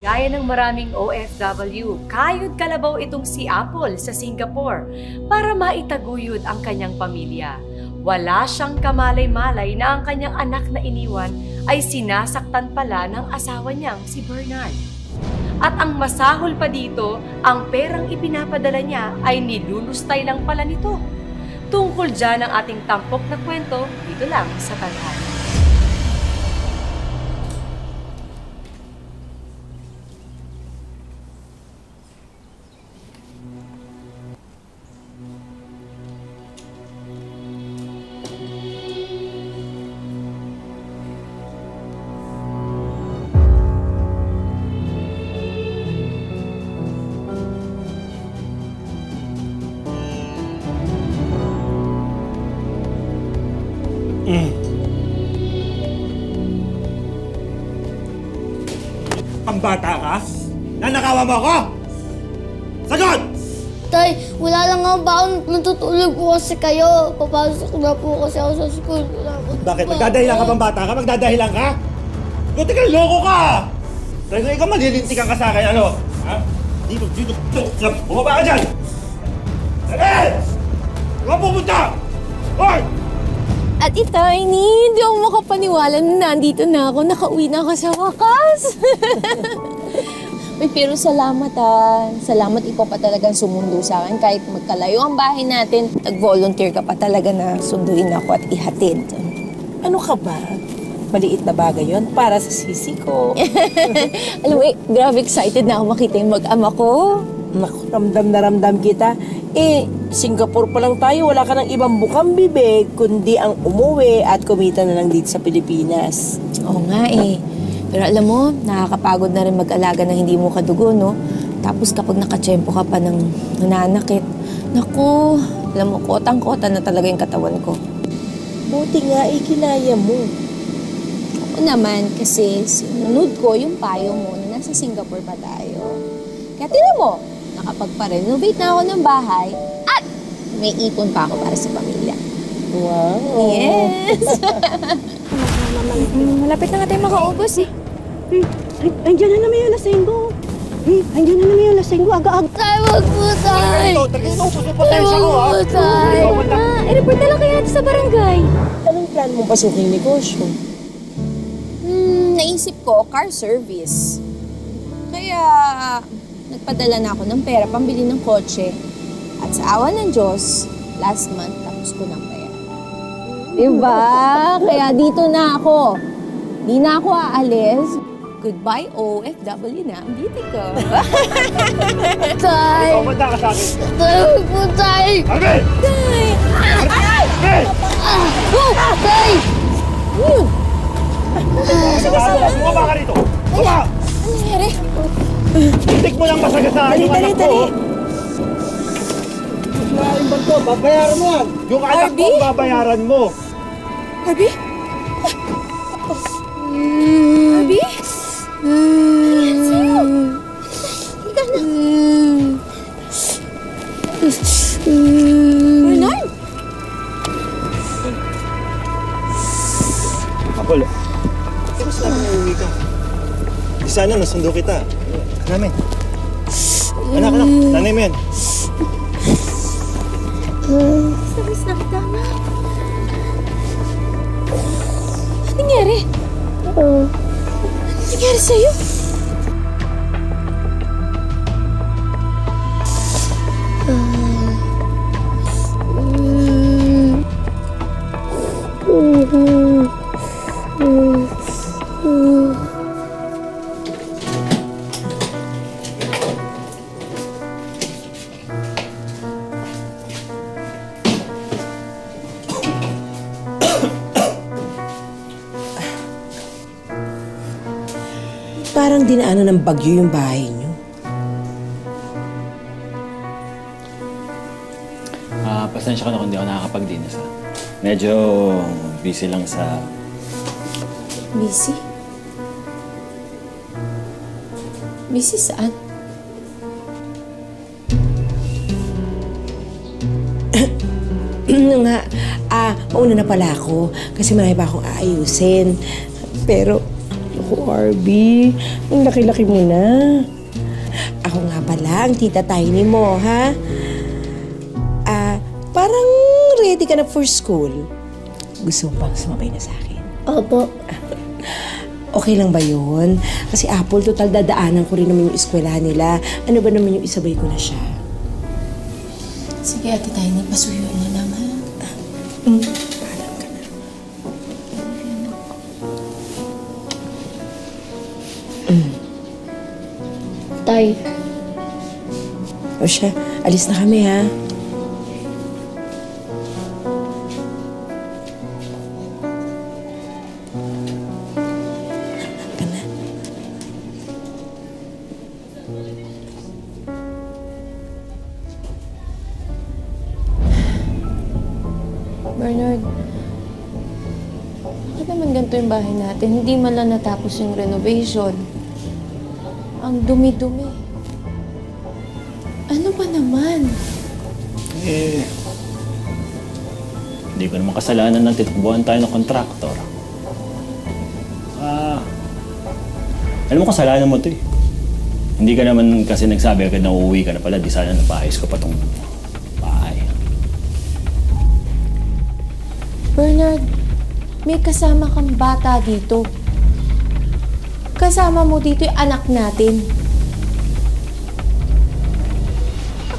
Gaya ng maraming OFW, kayod kalabaw itong si Apple sa Singapore para maitaguyod ang kanyang pamilya. Wala siyang kamalay-malay na ang kanyang anak na iniwan ay sinasaktan pala ng asawa niyang si Bernard. At ang masahol pa dito, ang perang ipinapadala niya ay nilulustay lang pala nito. Tungkol dyan ang ating tampok na kwento dito lang sa Tadhana. Pambata ka? Nanakawan mo ako? Sagot! Tay, wala lang nga baon. Natutulog po kasi kayo. Papasok na po kasi ako sa school. Wala akong Bakit? baon. Magdadahilan ka bang bata ka? Magdadahilan ka? Buti ka, loko ka! Talaga ikaw malilintikan ka sa akin, ano? Ha? Dito! Bumaba ka dyan! Dali! Huwag pupunta! Hoy! At Tiny, hindi ako makapaniwala na nandito na ako. Nakauwi na ako sa wakas. Uy, pero salamat Salamat ikaw pa talagang sumundo sa akin. Kahit magkalayo ang bahay natin, nag-volunteer ka pa talaga na sunduin ako at ihatid. Ano ka ba? Maliit na bagay yon para sa sisi ko. Alam mo, grabe excited na ako makita yung mag-ama ko. Naku, ramdam na ramdam kita. Singapore pa lang tayo, wala ka ng ibang bukang bibig, kundi ang umuwi at kumita na lang dito sa Pilipinas. Oo nga Pero alam mo, nakakapagod na rin mag-alaga ng hindi mo kadugo, no? Tapos kapag nakatsyempo ka pa ng nananakit, naku, alam mo, kotang-kota na talaga yung katawan ko. Buti nga, kinaya mo. Oo naman, kasi sinunod ko yung payo mo na nasa Singapore pa tayo. Kaya tinan mo, nakapagpa-renovate na ako ng bahay at may ipon pa ako para sa pamilya. Wow! Yes! Malapit na nga tayo makaubos eh. Andiyan na naman yung lasenggo. Andiyan na naman yung lasenggo. Aga-aga. Tay, wag po, tay. Talaga ikaw, Tay, susupotensya ko, ha? wag po, tay. I-report na lang kaya natin sa barangay. Anong plan mong pasuking negosyo? Naisip ko, car service. Kaya nagpadala na ako ng pera pambili ng kotse. At sa awa ng Diyos, last month tapos ko ng pera. Diba? Kaya dito na ako. Di na ako aalis. Goodbye, OFW na ang beauty ko. Tay. Ikaw, manda ka sa akin. Tay, wag po, tay. Harvey! Harvey! Tay. Bumaba ka rito! Bumaba! Ano nangyari? Itik mo lang masagasaan yung anak ko! Maraming ba ito? Babayaran mo yan! Yung anak ko, babayaran mo! Harvey? Harvey? Ano yan sa'yo? Halika na. Bernard? Apol, di ba sinabi na uwi ka? Di sana nasundo kita. Namin. Anak, nanay mo yan. Sabis na kita na. Ano nangyari? Ano nangyari sa'yo? Parang dinaanan ng bagyo yung bahay niyo. Pasensya ka na kung di ako nakakapag-dinas. Medyo busy lang sa... Busy? Busy saan? Nga, mauna na pala ako kasi marami pa akong aayusin. Pero, Naku, RB, ang laki-laki mo na. Ako nga pala, ang tita Tiny mo, ha? Parang ready ka na for school. Gusto mo pang sumabay na sa akin? Opo. Okay lang ba yun? Kasi Apple, total dadaanan ko rin naman yung eskwelahan nila. Ano ba naman yung isabay ko na siya? Sige, Ate Tiny, pasuyo na lang, ha? Paalam ka na. Tay, O siya, alis na kami, ha? Ka na. Bernard, bakit naman ganito yung bahay natin? Hindi man lang natapos yung renovation. Ang dumi-dumi. Ano ba naman? Eh, hindi ko naman kasalanan ng titakbuhan tayo ng kontraktor. Alam mo, kasalanan mo to eh. Hindi ka naman kasi nagsabi agad na uuwi ka na pala, di sana napaayos ko pa tong bahay. Bernard, may kasama kang bata dito. Kasama mo dito yung anak natin.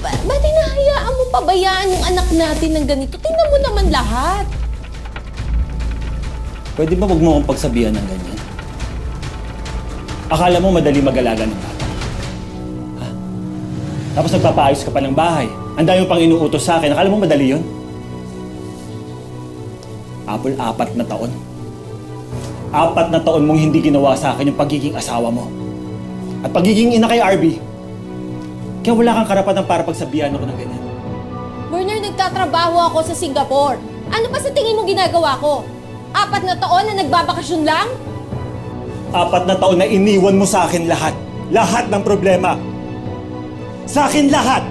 Ba't hinahayaan mo pabayaan yung anak natin ng ganito? Tingnan mo naman lahat. Pwede ba wag mo akong pagsabihan ng ganyan? Akala mo madali mag-alaga ng bata? Ha? Tapos nagpapaayos ka pa ng bahay. Ang dami mo pang inuutos sa akin. Akala mo madali yun? Apple, 4 na taon. 4 na taon mong hindi ginawa sa akin yung pagiging asawa mo. At pagiging ina kay RB. Kaya wala kang karapatan para pagsabihan ako ng ganyan. Bernard, nagtatrabaho ako sa Singapore. Ano pa sa tingin mo ginagawa ko? 4 na taon na nagbabakasyon lang? 4 na taon na iniwan mo sa akin lahat. Lahat ng problema. Sa akin lahat!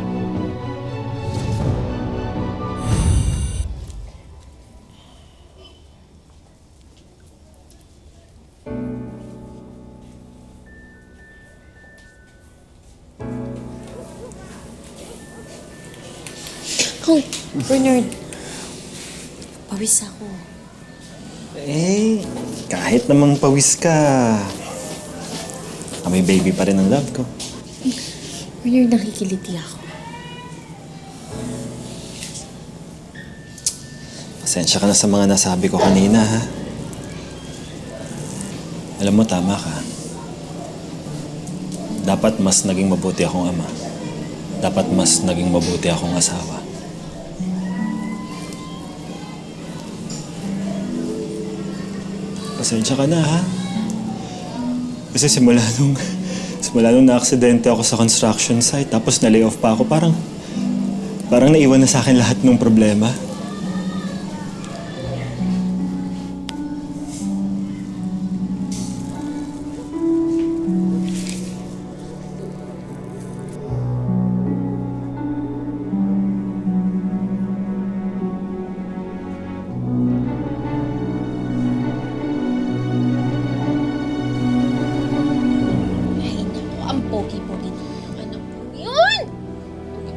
Oh, Bernard. Pawis ako. Eh, kahit namang pawis ka, may baby pa rin ang love ko. Bernard, nakikiliti ako. Pasensya ka na sa mga nasabi ko kanina, ha? Alam mo, tama ka. Dapat mas naging mabuti akong ama. Dapat mas naging mabuti akong asawa. Pasensya ka na, ha? Kasi simula nung na-aksidente ako sa construction site, tapos na-lay off pa ako, parang naiwan na sa akin lahat ng problema. Ay, naku, ang pogi-pogi ng anak ko yun!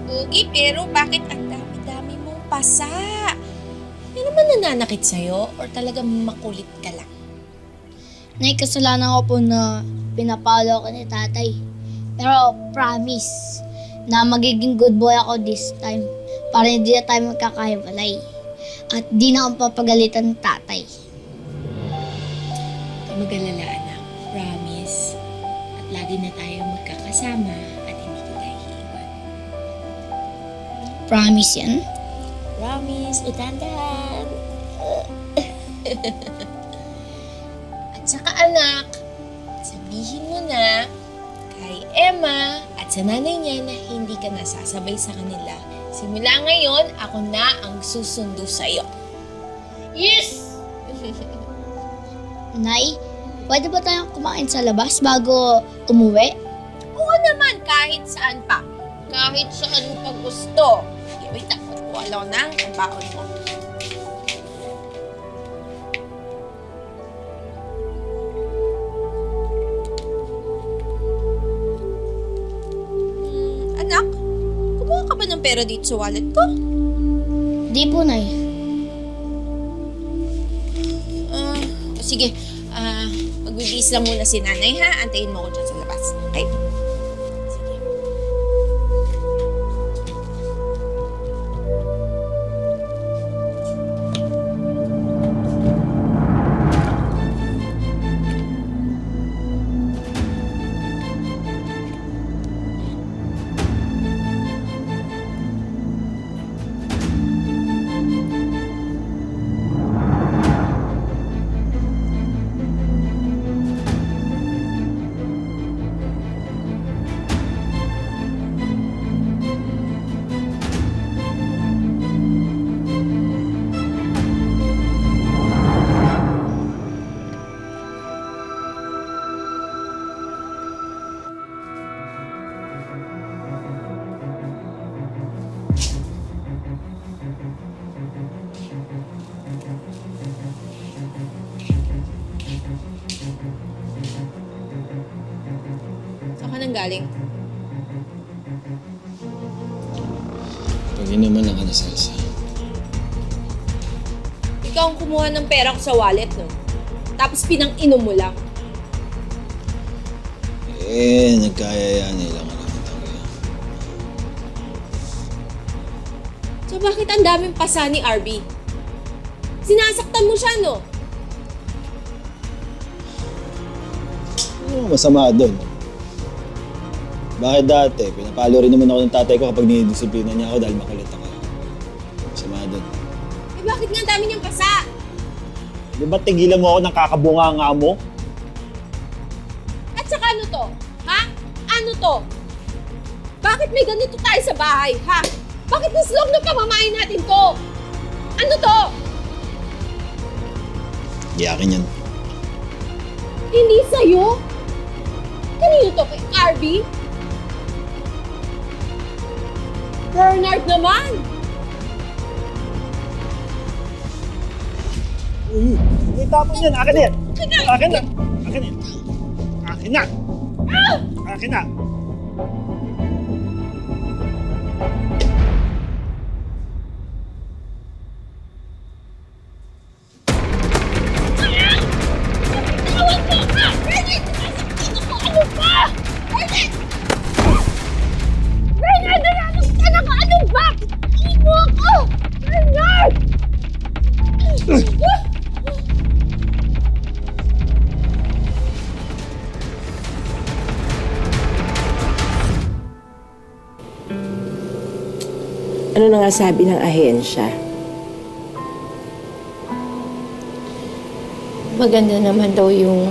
Pogi, pero bakit ang dami-dami mong pasa? Ano naman nananakit sa'yo? Or talagang makulit ka lang? Nay, kasalanan ko po na pinapalo ko ni tatay. Pero promise na magiging good boy ako this time para hindi na tayo magkakahiwalay. At di na akong papagalitan ng tatay. Huwag mag-alala, anak. Promise. At lagi na tayo magkakasama at hindi kita iiwan. Promise yan? Promise, utandan. At saka anak, sabihin mo na kay Emma at sa nanay niya na hindi ka nasasabay sa kanila. Simula ngayon, ako na ang susundo sa'yo. Yes! Nay, pwede ba tayong kumain sa labas bago umuwi? Oo naman, kahit saan pa. Kahit saan pa gusto. Okay, wait lang. Wala na ang baon mo. ba ng pera dito sa wallet ko? Di po, Nay. Sige, magbibihis lang muna si nanay ha. Antayin mo ko dyan sa labas. Okay? Sige. Saan ka nang galing? Pag inuman lang ka na, Salsa. Ikaw ang kumuha ng pera ko sa wallet, no? Tapos pinang-inom mo lang. Nagkayayaan lang ka naman talaga. So bakit ang daming pasa ni RB? Sinasaktan mo siya, no? Ano masama doon? Bakit dati? Pinapalo rin naman ako ng tatay ko kapag dinidisiplina niya ako dahil makulit ako. Masama doon. Eh bakit nga ang dami niyang pasa? Di ba tigilan mo ako ng kakabunganga mo? At saka ano to? Ha? Ano to? Bakit may ganito tayo sa bahay, ha? Bakit naslog na pamamahay natin to? Ano to? Di akin yan. Hindi sa'yo? Kanino to? Kay RB? Bernard naman! May tapon yan! Akin yan! Akin na! Akin yan! Akin na! Akin na! Ano na nga sabi ng ahensya? Maganda naman daw yung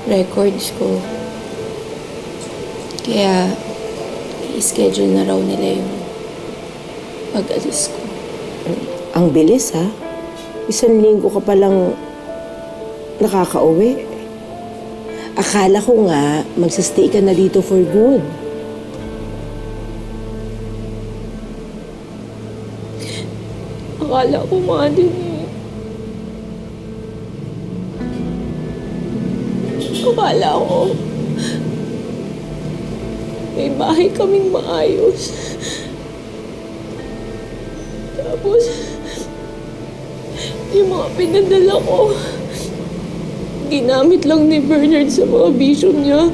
records ko. Kaya, i-schedule na raw nila yung pag-alis ko. Ang bilis, ha? 1 linggo ka palang nakakauwi. Akala ko nga, magsastay ka na dito for good. Akala ko nga din eh. Akala ko may bahay kaming maayos. Tapos, yung mga pinadala ko, ginamit lang ni Bernard sa mga bisyo niya.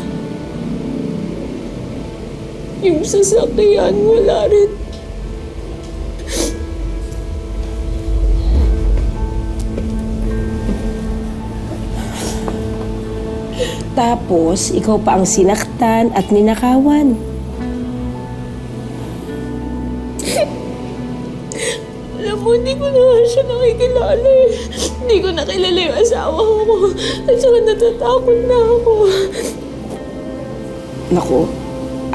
Yung sasakyan, wala rin. Tapos, ikaw pa ang sinaktan at ninakawan. Alam mo, hindi ko na siya nakikilala eh. Hindi ko nakilala yung asawa ko. At saka natatakot na ako. Naku,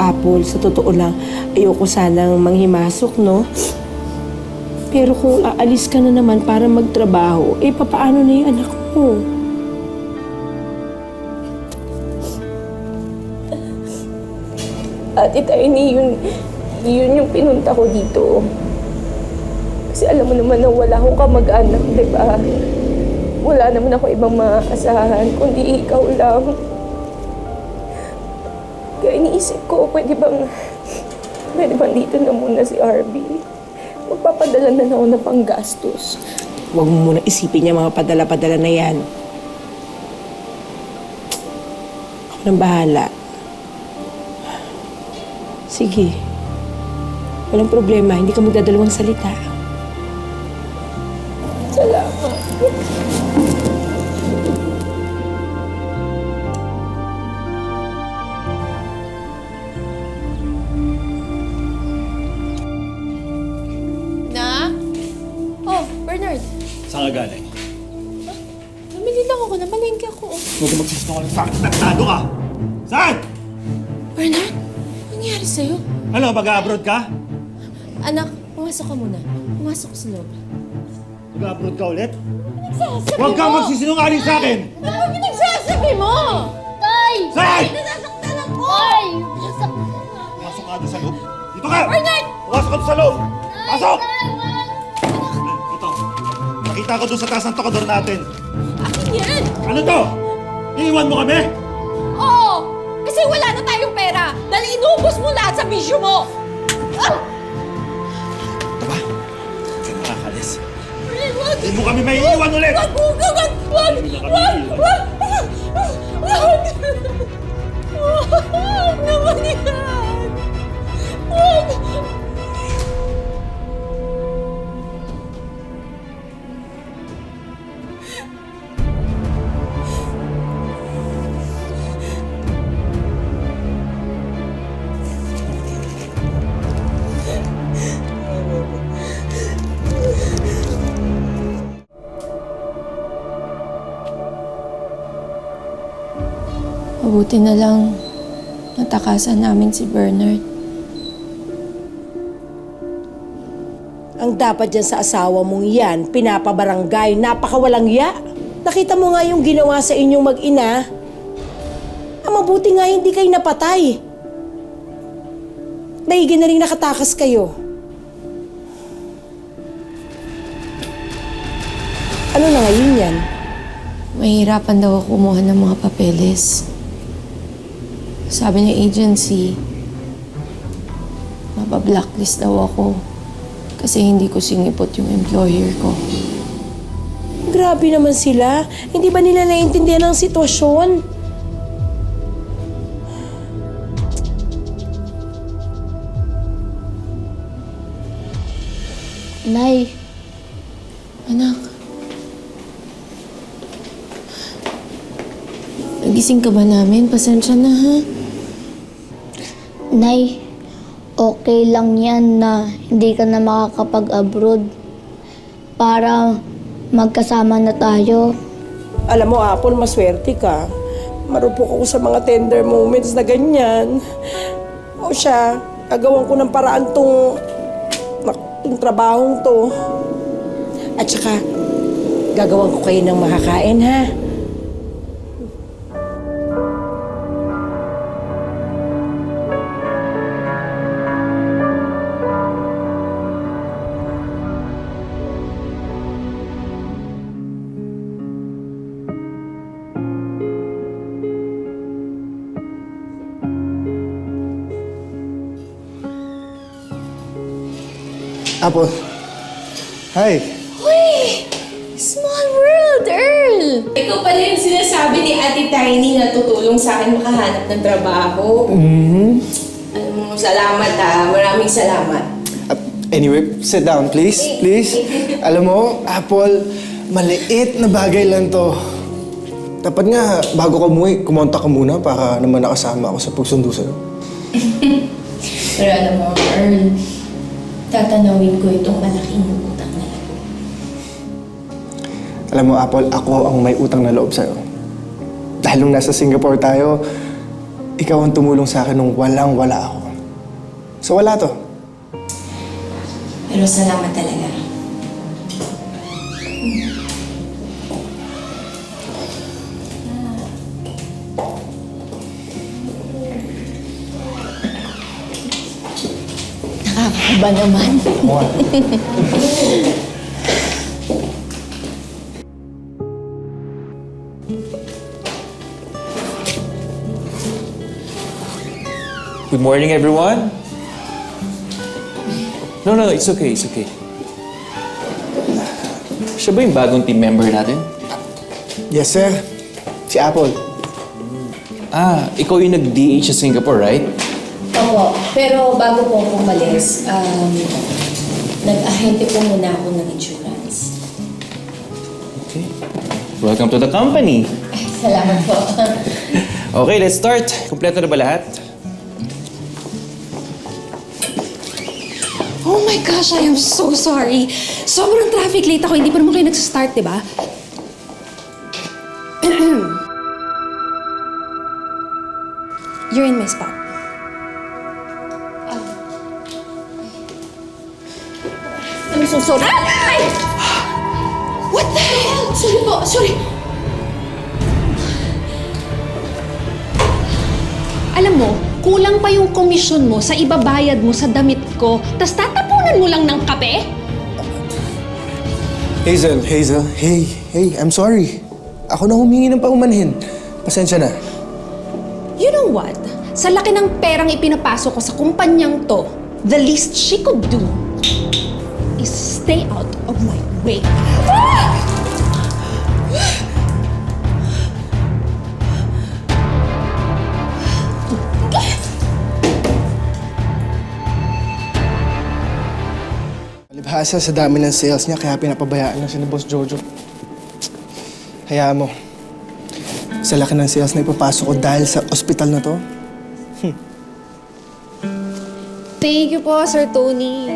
Apple, sa totoo lang, ayoko sanang manghimasok, no? Pero kung aalis ka na naman para magtrabaho, eh, papaano na yung anak mo? Ate Tiny, yun yung pinunta ko dito. Kasi alam mo naman na wala akong kamag-anak, di ba? Wala naman ako ibang maasahan, kundi ikaw lang. Kaya iniisip ko, pwede bang Pwede ba dito na muna si RB? Magpapadala na ako ng panggastos. Huwag mo muna isipin niya mga padala-padala na yan. Ako nang bahala. Sige. Walang problema, hindi ka magdadalawang salita. Salamat. Na? Oh, Bernard. Saan ka galing? Namili lang ako. Namalengke ako. Huwag ka magsisinungaling sa akin. Tartado ka! Saan? Bernard, ano nangyari sa'yo? Ano, mag-abroad ka? Anak, pumasok ka muna. Pumasok ka sa loob. Mag-abroad ka ulit? Nagsasabi Huwag kang magsisinungaling sa akin! Ano ba pinagsasabi mo? Tay! Saan? Nasasaktan ako! Tay! Pasok ka doon sa loob. Dito ka! Bernard! Pasok ka doon sa loob! Pasok! Ito. Nakita ko doon sa taas ng tokador natin. Akin yan! Ano to? Iiwan mo kami? Oo! Kasi wala na tayong pera dahil inubos mo lahat sa bisyo mo! Ah! Taba, hindi ka nakakalis. Bernard, wag! Hindi mo kami may iiwan ulit! Wag! Wag! Wag! Wag! Hindi mo kami Wag! iiwan. Wag! Wag! Wag naman yan! Wag! Mabuti na lang natakasan namin si Bernard. Ang dapat dyan sa asawa mong yan, pinapabarangay, napakawalang ya. Nakita mo nga yung ginawa sa inyong mag-ina. Ang mabuti nga hindi kayo napatay. Maigi na rin nakatakas kayo. Ano na ngayon yan? Mahirapan daw ako kumuha ng mga papeles. Sabi ng agency, mapablacklist daw ako kasi hindi ko sinipot yung employer ko. Grabe naman sila. Hindi ba nila naiintindihan ang sitwasyon? Nay, Anak, nagising ka ba namin? Pasensya na, ha? Nay, okay lang yan na hindi ka na makakapag-abroad para magkasama na tayo. Alam mo, Apple, maswerte ka. Marupok ako sa mga tender moments na ganyan. O siya, gagawan ko ng paraan tong trabahong to. At saka, gagawan ko kayo ng makakain, ha? Apple. Hi. Uy! Small world, Earl! Ikaw pala yung sinasabi ni Ate Tiny na tutulong sa akin makahanap ng trabaho. Alam mo, salamat ha. Maraming salamat. Anyway, sit down, please. Please. Alam mo, Apple, maliit na bagay lang to. Dapat nga, bago ka umuwi, kumontak ka muna para naman nakasama ako sa pagsundo sa'yo. Pero alam mo, Earl, tatanawin ko itong malaking utang na loob. Alam mo, Apple, ako ang may utang na loob sa'yo. Dahil nung nasa Singapore tayo, ikaw ang tumulong sa akin nung walang-wala ako. So wala to. Pero salamat talaga. Nakakakaba naman. Good morning, everyone. No, it's okay, it's okay. Siya ba yung bagong team member natin? Yes, sir. Si Apple. Ikaw yung nag-DH sa Singapore, right? Opo, pero bago po ako umalis, nag-ahente po muna ako ng insurance. Okay. Welcome to the company. Salamat po. Okay, let's start. Kompleto na ba lahat? Oh my gosh, I am so sorry. Sobrang traffic late ako. Hindi pa naman kayo nagsistart, di ba? You're in my spot. I'm so sorry. Ay! What the hell? Sorry po, sorry. Alam mo, kulang pa yung komisyon mo sa ibabayad mo sa damit ko, tas tatapunan mo lang ng kape? Hazel, hey, I'm sorry. Ako na humingi ng paumanhin. Pasensya na. You know what? Sa laki ng perang ipinapasok ko sa kumpanyang to, the least she could do is stay out of my way. Palibhasa sa dami ng sales niya, kaya pinapabayaan na si Boss Jojo. Hayaan mo. Sa laki ng sales na ipapasok ko dahil sa ospital na to. Thank you po, Sir Tony.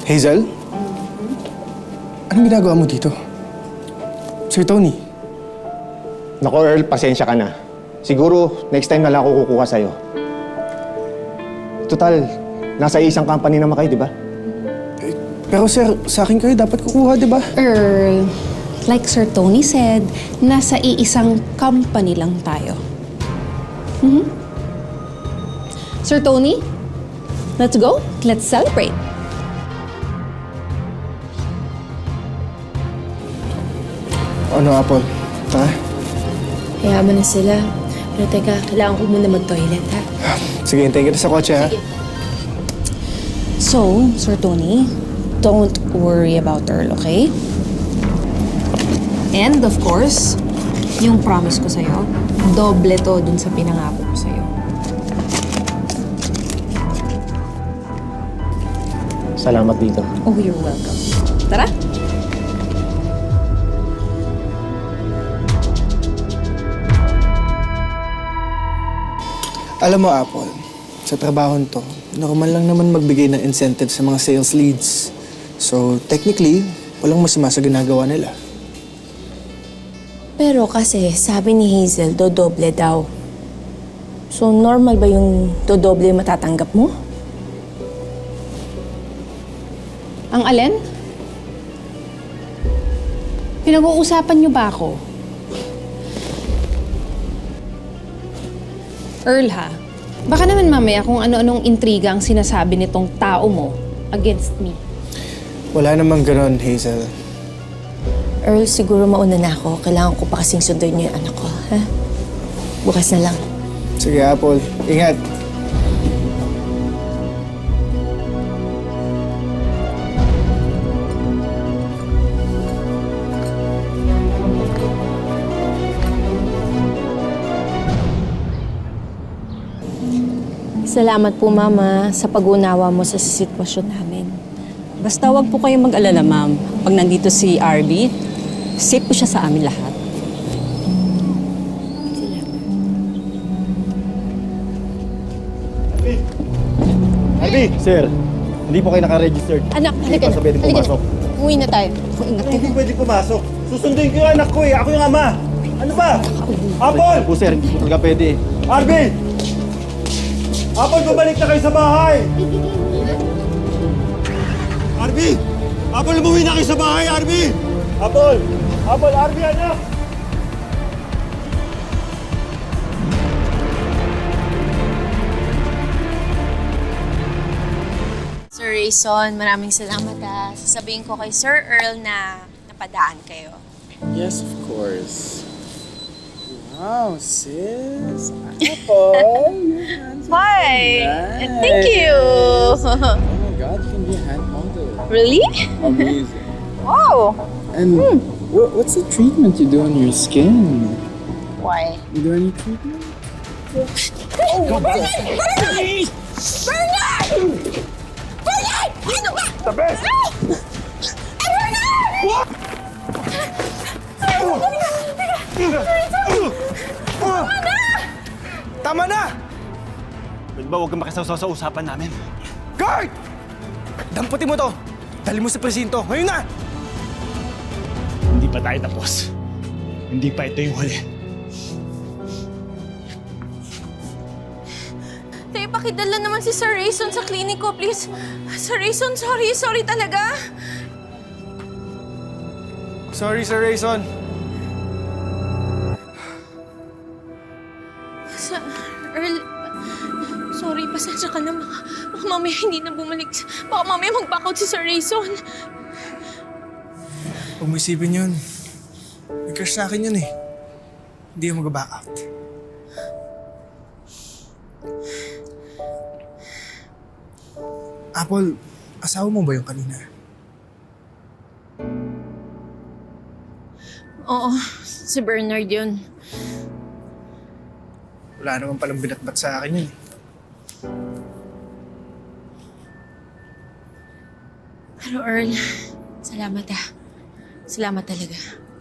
Hazel? Anong ginagawa mo dito? Sir Tony? Naku Earl, pasensya ka na. Siguro, next time na lang ako kukuha sa'yo. Total, nasa isang company naman kayo, di ba? Pero sir, sa akin kayo dapat kukuha, di ba? Earl, like Sir Tony said, nasa iisang company lang tayo. Sir Tony, let's go. Let's celebrate. Ano, Apple? Ha? Hayaan mo na sila. Pero teka, kailangan ko muna mag-toilet, ha? Sige, hintayin kita sa kotse, ha? So, Sir Tony, don't worry about Earl, okay? And of course, yung promise ko sa'yo, doble to dun sa pinangako ko sa'yo. Salamat dito. Oh, you're welcome. Tara! Alam mo, Apple, sa trabahon to, normal lang naman magbigay ng incentive sa mga sales leads. So, technically, walang masama sa ginagawa nila. Pero kasi, sabi ni Hazel, dodoble daw. So, normal ba yung dodoble yung matatanggap mo? Ang alin? Pinag-uusapan niyo ba ako? Earl, ha? Baka naman mamaya kung ano-anong intriga ang sinasabi nitong tao mo against me. Wala namang ganon, Hazel. Earl, siguro mauna na ako. Kailangan ko pa kasing sunduin niyo yung anak ko, ha? Bukas na lang. Sige, Apple. Ingat. Salamat po, Mama, sa pag-unawa mo sa sitwasyon namin. Basta wag po kayong mag-alala, ma'am. Pag nandito si RB, safe po siya sa amin lahat. Harvey! Sir, hindi po kayo naka-registered. Anak, Hindi pa sa pwedeng pumasok. Uwi na tayo. Ingat Hindi pwede pumasok. Susunduin ko yung anak ko eh. Ako yung ama. Ano ba? Apple! Po sir, hindi po talaga pwede. Arby! Apple, bumalik na kayo sa bahay! Arby! Apple, umuwi na kayo sa bahay, Arby! Apple! Apple, Arby, anak! Sir Rayson, maraming salamat ha. Sasabihin ko kay Sir Earl na napadaan kayo. Yes, of course. Wow, sis. Apple, you're handsome. Why? Thank you. Oh my god, you can be a hand model. Really? Amazing. Wow. And what's the treatment you do on your skin? Why? You do any treatment? Tama na! Pwede ba huwag kang makisawsaw sa usapan namin? Guard! Damputin mo to! Dali mo sa presinto, ngayon na! Hindi pa tayo tapos. Hindi pa ito yung huli. Tayo, pakidala naman si Sir Rayson sa klinik ko, please. Sir Rayson, sorry. Sorry talaga. Sorry, Sir Rayson. Earl, sorry, pasensya ka na. Baka mamaya hindi na bumalik. Baka mamaya mag-back out si Sir Rayson. Huwag mo isipin yun. May crush sa akin yun eh. Hindi yung mag-back out. Apple, asawa mo ba yung kanina? Oo, si Bernard yun. Wala naman palang binatbat sa akin yun eh. Pero Earl, salamat ah. Salamat talaga.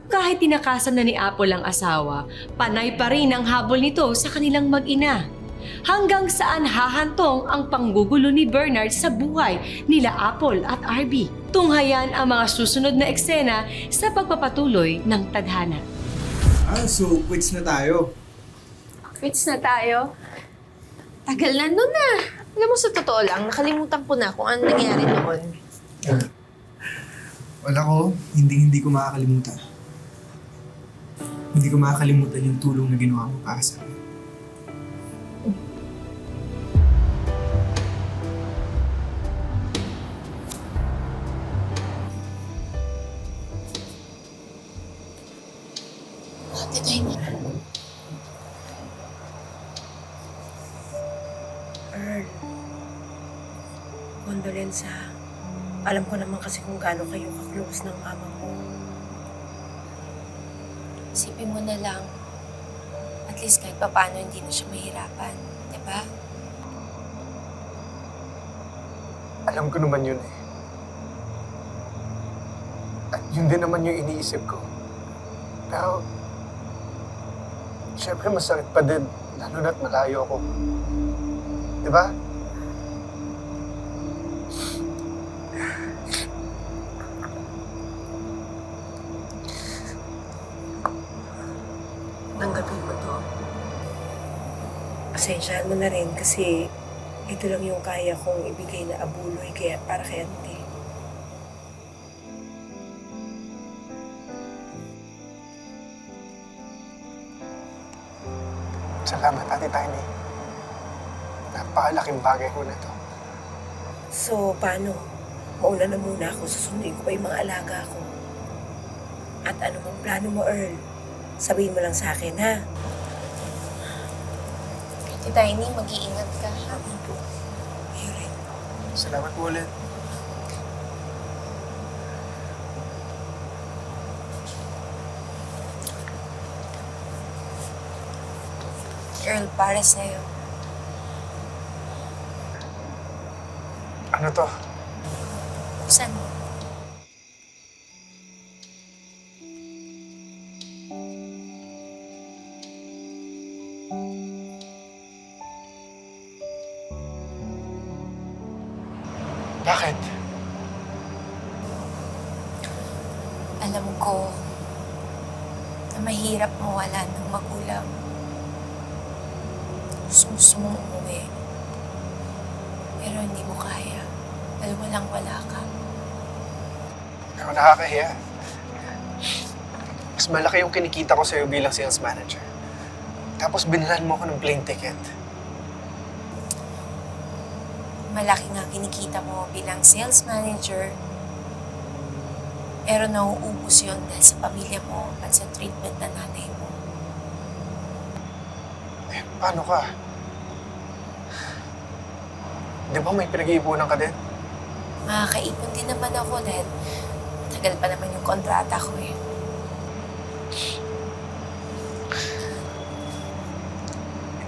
Kahit tinakasan na ni Apple ang asawa, panay pa rin ang habol nito sa kanilang mag-ina. Hanggang saan hahantong ang panggugulo ni Bernard sa buhay nila Apple at RB. Tunghayan ang mga susunod na eksena sa pagpapatuloy ng tadhana. So quits na tayo. Quits na tayo. Tagal na nun na. Alam mo, sa totoo lang, nakalimutan ko na kung ano nangyari noon. Wala ko, hindi ko makakalimutan. Hindi ko makakalimutan yung tulong na ginawa mo para sa akin. Earl, condolence ha. Alam ko naman kasi kung gaano kayo ka-close ng mama mo. Isipin mo na lang, at least kahit papaano hindi na siya mahirapan. Diba? Alam ko naman yun eh. At yun din naman yung iniisip ko. Pero, syempre masakit pa din, lalo na't malayo ako. Diba? Tanggapin mo to. Pasensyaan mo na rin kasi ito lang yung kaya kong ibigay na abuloy kaya para kay Ate. Salamat, Ate Tiny. Napakalaking bagay ko na to. So, paano? Mauna na muna ako, susundin ko pa yung mga alaga ko. At ano mang plano mo, Earl? Sabihin mo lang sa akin, ha? Ate Tiny, mag-iingat ka, ha? Salamat po ulit. Earl, para sa'yo. Ano to? Buksan mo. Bakit? Alam ko na mahirap mawala ng magulang. Gusto mong umuwi. Pero hindi mo kaya. Dahil walang-wala ka. Hindi ako nakakahiya. Mas malaki yung kinikita ko sa'yo bilang sales manager. Tapos binalan mo ako ng plane ticket. Malaki nga kinikita mo bilang sales manager. Pero nauubos yun dahil sa pamilya mo at sa treatment na nanay mo. Paano ka? Di ba may pinag-iipunan ka din? Makakaipon din naman ako dahil tagal pa naman yung kontrata ko eh.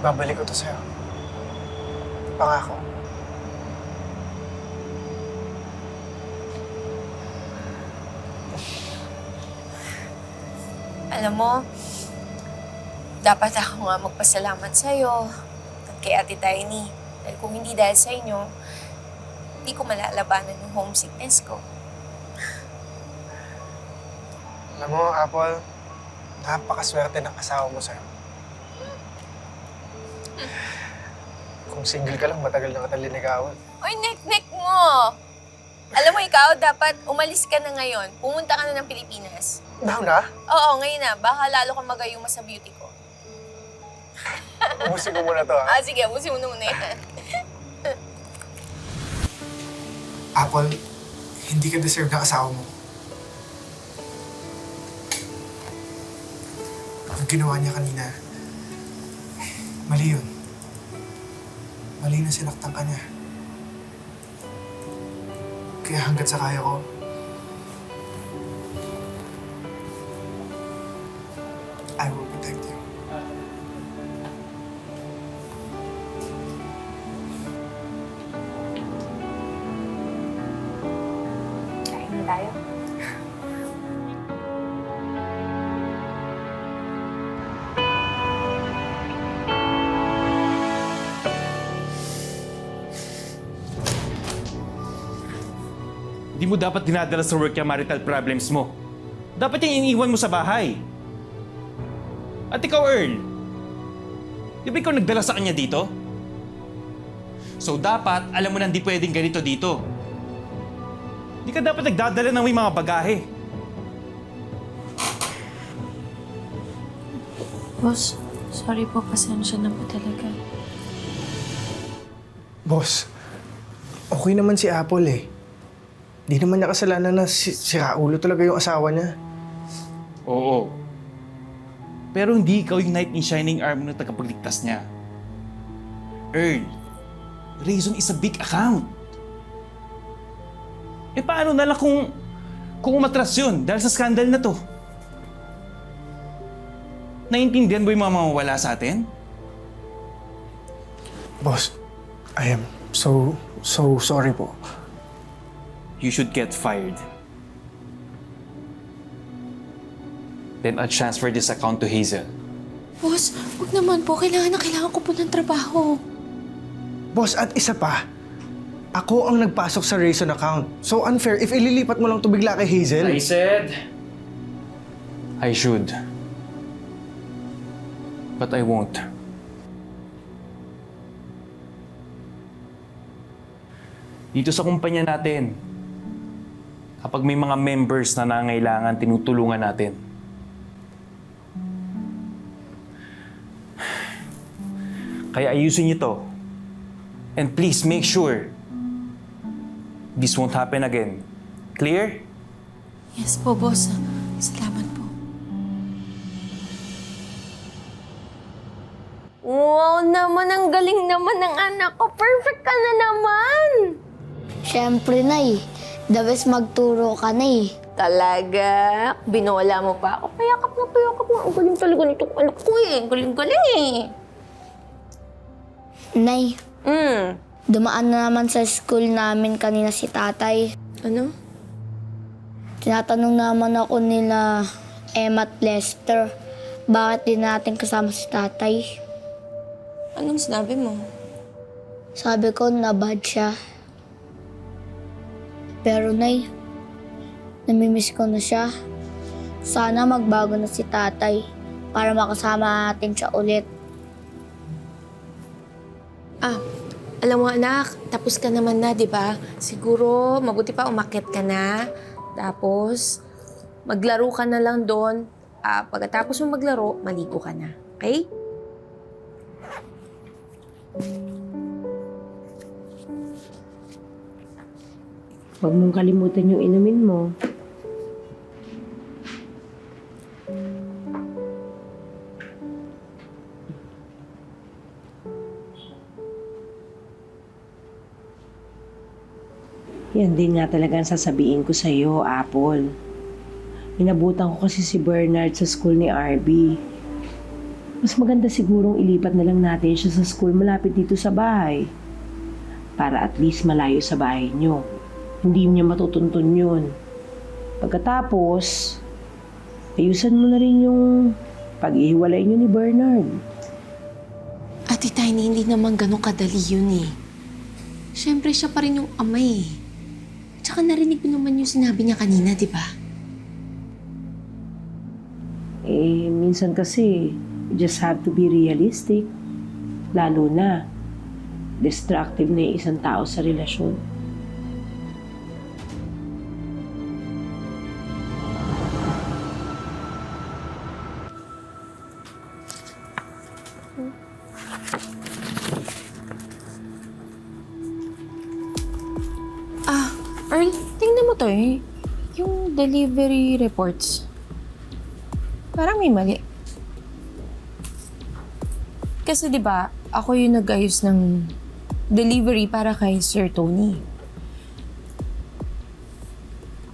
Ibabalik ko to sa'yo. Pangako. Alam mo, dapat ako nga magpasalamat sa'yo at kay Ate Tiny. Dahil kung hindi dahil sa inyo, hindi ko malalabanan yung homesickness ko. Alam mo, Apple, napakaswerte ng asawa mo sa'yo. Kung single ka lang, matagal na kita linigawan. Oy, nek-nek mo! Alam mo, ikaw, dapat umalis ka na ngayon. Pumunta ka na ng Pilipinas. Daw na? Oo, ngayon na. Baka lalo kang magayuma sa beauty ko. Ubusin mo muna to, ha? Sige, ubusin mo na muna yan. Apple, hindi ka deserve ng asawa mo. Ang ginawa niya kanina, mali yun. Mali na sinaktan ka niya. Kaya hanggat sa kaya ko, I will protect you. Kain na tayo. Hindi mo dapat dinadala sa work yung marital problems mo. Dapat yung iniiwan mo sa bahay. At ikaw, Earl, di ba ikaw nagdala sa kanya dito? So dapat, alam mo na hindi pwedeng ganito dito. Hindi ka dapat nagdadala ng may mga bagahe. Boss, sorry po. Pasensya na po talaga. Boss, okay naman si Apple eh. Di naman niya kasalanan na si Raulo talaga yung asawa niya. Oo. Pero hindi ikaw yung knight in shining armor na tagapagligtas niya. Earl, Reason is a big account. Eh paano na lang kung umatras yun dahil sa scandal na to? Naiintindihan mo yung mga mawawala sa atin? Boss, I am so sorry po. You should get fired. Then I'll transfer this account to Hazel. Boss, wag naman po. Kailangan ko po ng trabaho. Boss, at isa pa, ako ang nagpasok sa Rayson account. So unfair if ililipat mo lang to bigla kay Hazel. I said I should. But I won't. Dito sa kumpanya natin, kapag may mga members na nangailangan, tinutulungan natin. Kaya ayusin niyo to. And please make sure this won't happen again. Clear? Yes po, boss. Salamat po. Wow naman, ang galing naman ng anak ko. Perfect ka na naman. Siyempre, Nay. The best magturo ka, Nay. Talaga? Binola mo pa ako. Payakap na. Ang galing talaga nitong anak ko eh. Galing eh. Nay, dumaan na naman sa school namin kanina si tatay. Ano? Tinatanong naman ako nila Emma at Lester, bakit di natin kasama si tatay? Anong sinabi mo? Sabi ko na bad siya. Pero Nay, namimiss ko na siya. Sana magbago na si tatay para makasama natin siya ulit. Alam mo anak, tapos ka naman na, di ba? Siguro, mabuti pa umakyat ka na. Tapos, maglaro ka na lang doon. Pagkatapos mo maglaro, maligo ka na. Okay? Huwag mong kalimutan yung inumin mo. Yan din nga talaga ang sasabihin ko sa'yo, Apple. Inabutan ko kasi si Bernard sa school ni RB. Mas maganda sigurong ilipat na lang natin siya sa school malapit dito sa bahay. Para at least malayo sa bahay niyo. Hindi niya matutuntun yun. Pagkatapos, ayusan mo na rin yung pag-ihiwalay niyo ni Bernard. Ate Tiny, hindi naman ganun kadali yun eh. Siyempre, siya pa rin yung ama eh. Tsaka narinig mo naman yung sinabi niya kanina, di ba? Minsan kasi, you just have to be realistic. Lalo na, destructive na yung isang tao sa relasyon. Earl, tingnan mo to eh. Yung delivery reports. Parang may mali. Kasi di ba ako yung nag-ayos ng delivery para kay Sir Tony.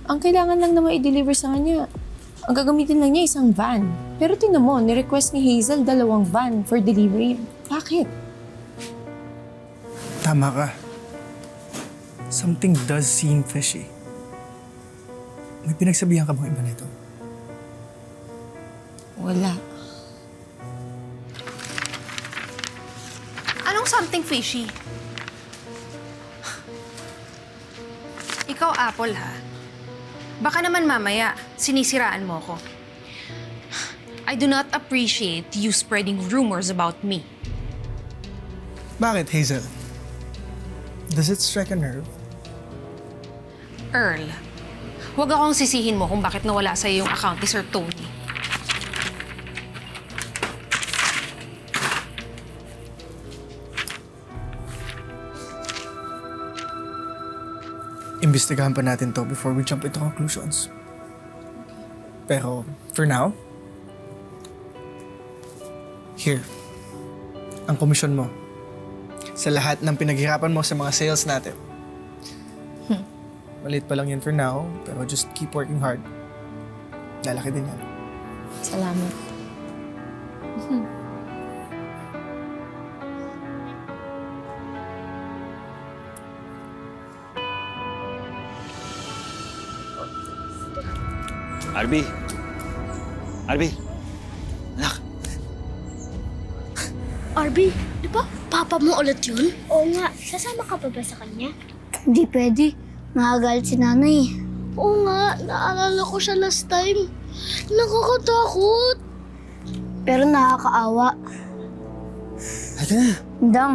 Ang kailangan lang naman i-deliver sa kanya, ang gagamitin lang niya isang van. Pero tingnan mo, ni-request ni Hazel 2 van for delivery. Bakit? Tama ka. Something does seem fishy. May pinagsabihan ka bang iba nito? Wala. Anong something fishy? Ikaw, Apple, ha? Baka naman mamaya, sinisiraan mo ko. I do not appreciate you spreading rumors about me. Bakit, Hazel? Does it strike a nerve? Earl, huwag akong sisihin mo kung bakit nawala sa'yo yung account ni Sir Tony. Imbestigahan pa natin to before we jump into conclusions. Pero, for now, here, ang komisyon mo sa lahat ng pinaghirapan mo sa mga sales natin. Maliit pa lang yan for now, pero just keep working hard. Lalaki din yan. Salamat. RB! RB! Anak! RB, di ba papa mo ulit yun? Oo nga, sasama ka pa ba sa kanya? Hindi pwede. Nakagalit si nanay. Oo nga, naalala ko siya last time. Nakakatakot. Pero nakakaawa. Halika na. Dang,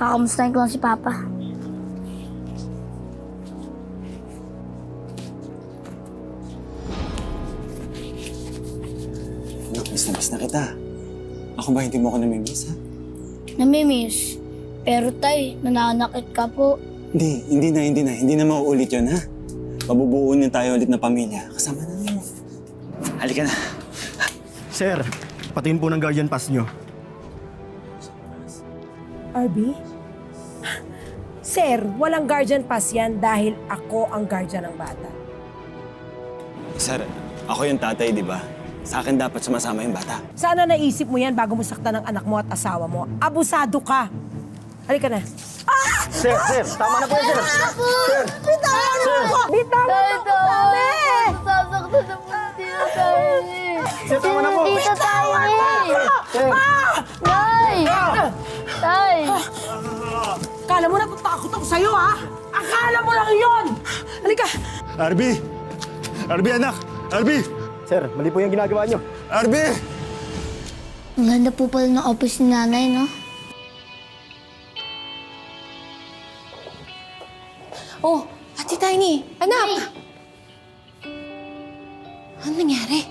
kakamustahin ko lang si Papa. Anak, miss na kita. Ako ba hindi mo ako namimiss, ha? Namimiss. Pero tay, nananakit ka po. Hindi na mauulit yun, ha? Mabubuo na tayo ulit na pamilya. Kasama na mo. Halika na. Sir, patingin po ng guardian pass nyo. RB? Sir, walang guardian pass yan dahil ako ang guardian ng bata. Sir, ako yung tatay, di ba? Sa akin dapat sumasama yung bata. Sana naisip mo yan bago mo saktan ng anak mo at asawa mo. Abusado ka! Halika na. Sir, tama na po yan, sir. Sir! Bitawan mo ako! Bitawan mo ako, sabi! Sasaktan na po dito tayo eh. Sir, tama na po! Dito tayo eh. Sir! Tay! Tay! Akala mo natatakot ako sa'yo, ha? Akala mo lang yun! Halika! RB! RB, anak! RB! Sir, mali po yung ginagawa nyo. RB! Ang ganda po pala ng office ni nanay, no? Oh, Ate Tiny! Anak! Ano nangyari?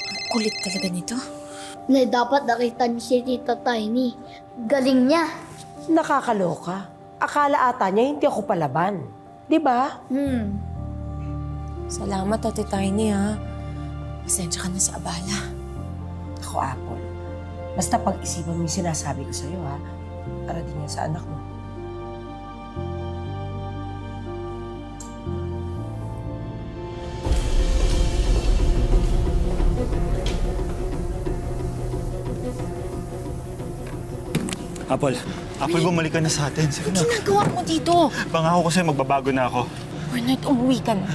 Ang kulit talaga nito. Na dapat nakita niyo si Tita Tiny. Galing niya. Nakakaloka. Akala ata niya hindi ako palaban. Di ba? Salamat, Ate Tiny, ha. Pasensya ka na sa abala. Ako, Apple. Basta pag-isipan mo yung sinasabi ko sa'yo, ha? Para din yan sa anak mo. Apple, bumalik ka na sa atin. Sige na. Ginagawa mo dito? Pangako ko sa'yo, magbabago na ako. Bernard, umuwi ka na.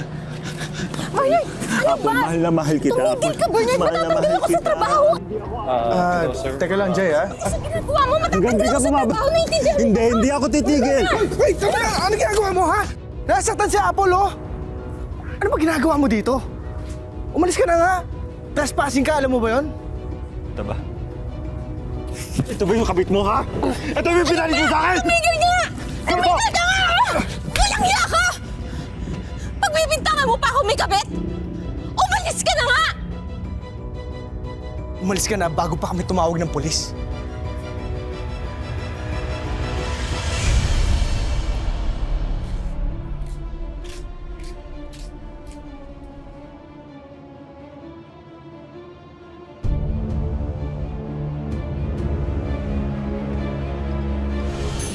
Bernard, ano Apple, ba? mahal na mahal kita. Tumigil ka, Bernard. Mahal na Matatanggal mahal ako sa kita. trabaho. Teka lang, Jay, ha? Sa ginagawa mo, matatanggal ako sa trabaho. Naiintindihan mo ba? Hindi ako titigil. Wait, tama na! Ano ginagawa mo, ha? Nasaktan si Apple, oh! Ano ba ginagawa mo dito? Umalis ka na nga! Trespassing ka, alam mo ba yon? Ito ba? Ito ba yung kabit mo, ha? Ito yung pinalit mo sa akin! Tumigil ka nga! Tumigil ka nga! Walang hiya ka! Pagbibintangan mo pa ako may kabit? Umalis ka na nga! Umalis ka na bago pa kami tumawag ng polis.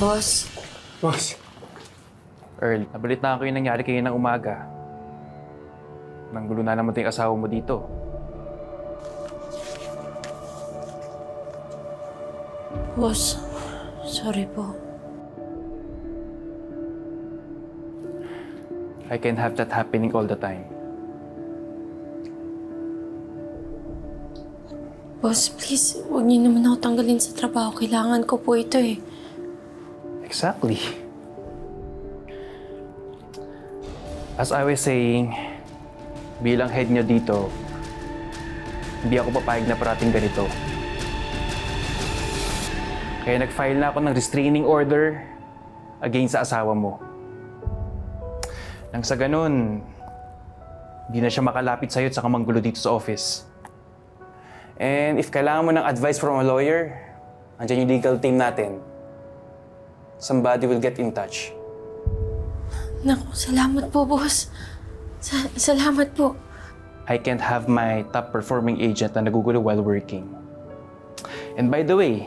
Boss, Boss. Earl, nabalitaan ko yung nangyari kayo ng umaga. Nanggulo na naman yung asawa mo dito. boss, sorry po. I can't have that happening all the time. Boss, please, huwag niyo naman ako tanggalin sa trabaho. Kailangan ko po ito eh. Exactly. As I was saying, bilang head nyo dito, hindi ako papayag na parating ganito. Kaya nag-file na ako ng restraining order against sa asawa mo. Nang sa ganun, hindi na siya makalapit sa'yo at saka manggulo dito sa office. And if kailangan mo ng advice from a lawyer, andyan yung legal team natin. Somebody will get in touch. Naku, salamat po, boss. Salamat po. I can't have my top-performing agent na nagugulo while working. And by the way,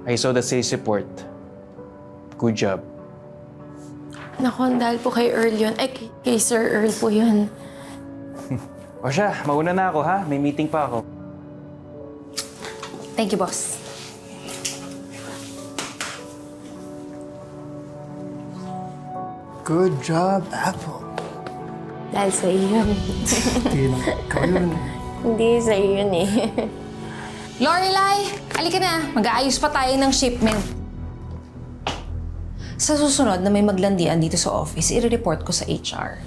I saw the sales report. Good job. Naku, dahil po kay Earl yun. Ay, kay Sir Earl po yun. O siya, mauna na ako ha. May meeting pa ako. Thank you, boss. Good job, Apple. Dahil sa iyo yun. Ikaw yun. Hindi sa iyo yun eh. Lorelai, alika na. Mag-aayos pa tayo ng shipment. Sa susunod na may maglandian dito sa office, i-report ko sa HR.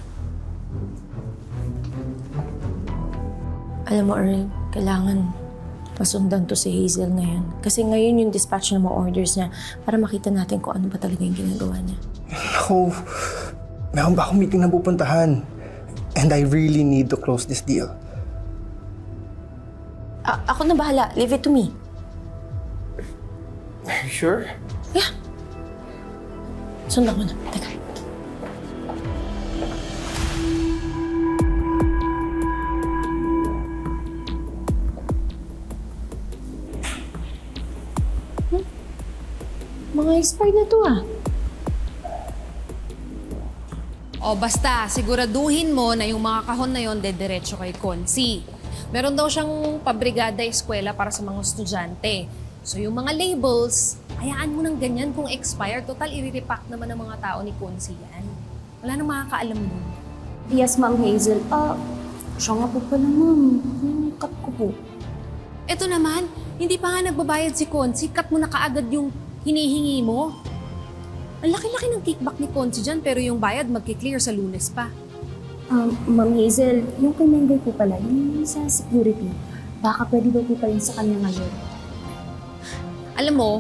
Alam mo, Earl, kailangan masundan to si Hazel ngayon. Kasi ngayon yung dispatch ng mga orders niya para makita natin kung ano ba talaga yung ginagawa niya. Ako, meron ba akong meeting na pupuntahan? And I really need to close this deal. Ako na bahala. Leave it to me. Are you sure? Yeah. Sundan ko na. Teka. Mga expired na to ah. O basta, siguraduhin mo na yung mga kahon na yon dediretso kay Konsi. Meron daw siyang pabrigada eskwela para sa mga estudyante. So yung mga labels, hayaan mo ng ganyan kung expired. Total, i-repack naman ng mga tao ni Konsi yan. Wala nang makakaalam nun. Yes, Ma'am Hazel. Siya nga po pala, Ma'am. Cut ko po. Eto naman, hindi pa nga nagbabayad si Konsi, cut mo na kaagad yung hinihingi mo. Ang laki-laki ng kickback ni Konsi dyan, pero yung bayad magki-clear sa Lunes pa. Ma'am Hazel, yung kay Mengay po pala, yung sa security, baka pwede daw po pala sa kanya ngayon. Alam mo,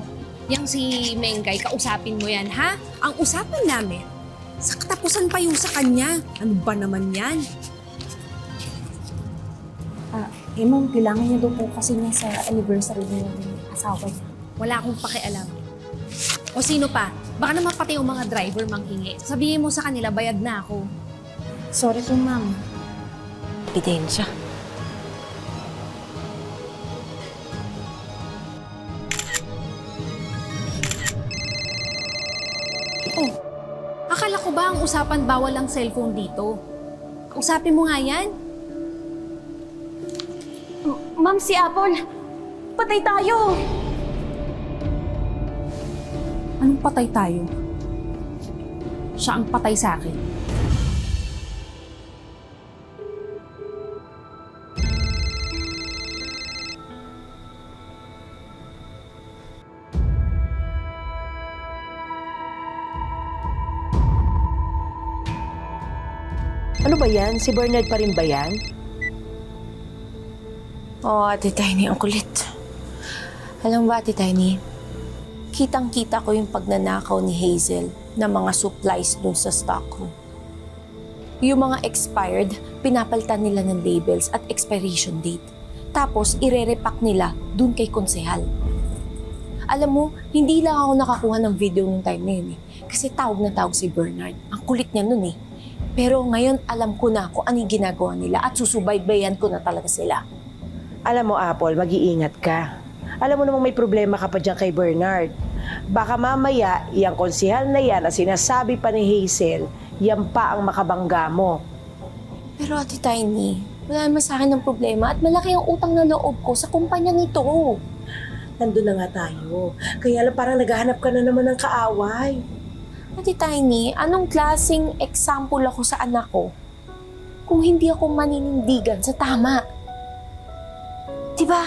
yung si Mengay, kausapin mo yan, ha? Ang usapan namin, sa katapusan pa yung sa kanya. Ano ba naman yan? Ma'am, kailangan niya daw po kasi niya sa anniversary niya ng asawa niya. Wala akong pakialam. O sino pa? Baka naman pati yung mga driver manghingi. Sabihin mo sa kanila, bayad na ako. Sorry po, Ma'am. Ebidensya. usapan bawal ang cellphone dito. Usapin mo nga yan. Ma'am, si Apple, patay tayo! Anong patay tayo? Siya ang patay sa akin. Ano ba yan? Si Bernard pa rin ba yan? Oo, Ate Tiny, ang kulit. Alam ba, Ate Tiny, kitang-kita ko yung pagnanakaw ni Hazel ng mga supplies dun sa stockroom. Yung mga expired, pinapalitan nila ng labels at expiration date. Tapos, ire-repack nila dun kay konsehal. Alam mo, hindi lang ako nakakuha ng video nung time na yun eh. Kasi tawag na tawag si Bernard. Ang kulit niya nun eh. Pero ngayon, alam ko na kung anong ginagawa nila at susubaybayan ko na talaga sila. Alam mo, Apple, mag-iingat ka. Alam mo namang may problema ka pa dyan kay Bernard. Baka mamaya, iyang konsihal na yan na sinasabi pa ni Hazel, yan pa ang makabangga mo. Pero Ate Tiny, wala naman sa akin ng problema at malaki ang utang na loob ko sa kumpanyang ito. Nandun na nga tayo. Kaya lang parang naghahanap ka na naman ng kaaway. Ate Tiny, anong klaseng example ako sa anak ko kung hindi ako maninindigan sa tama? Diba?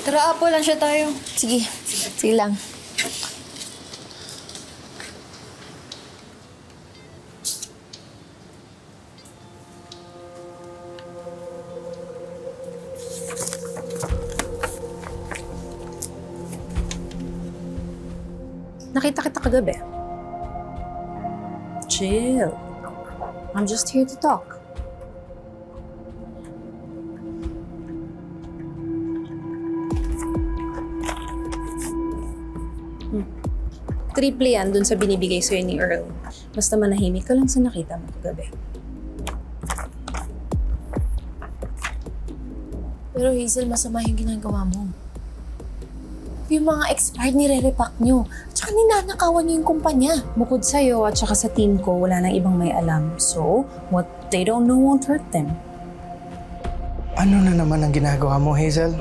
Tara, Apple, lang siya tayo. Sige, sige lang. Nakita kita kagabi. Chill. I'm just here to talk. Triple yan dun sa binibigay sa'yo ni Earl. Basta manahimik ka lang sa nakita mo kagabi. Pero Hazel, masama yung ginagawa mo. Yung mga expired nire-repack nyo. Tsaka ninanakawan nyo yung kumpanya. Bukod sa'yo at saka sa team ko, wala nang ibang may alam. So, what they don't know won't hurt them. Ano na naman ang ginagawa mo, Hazel?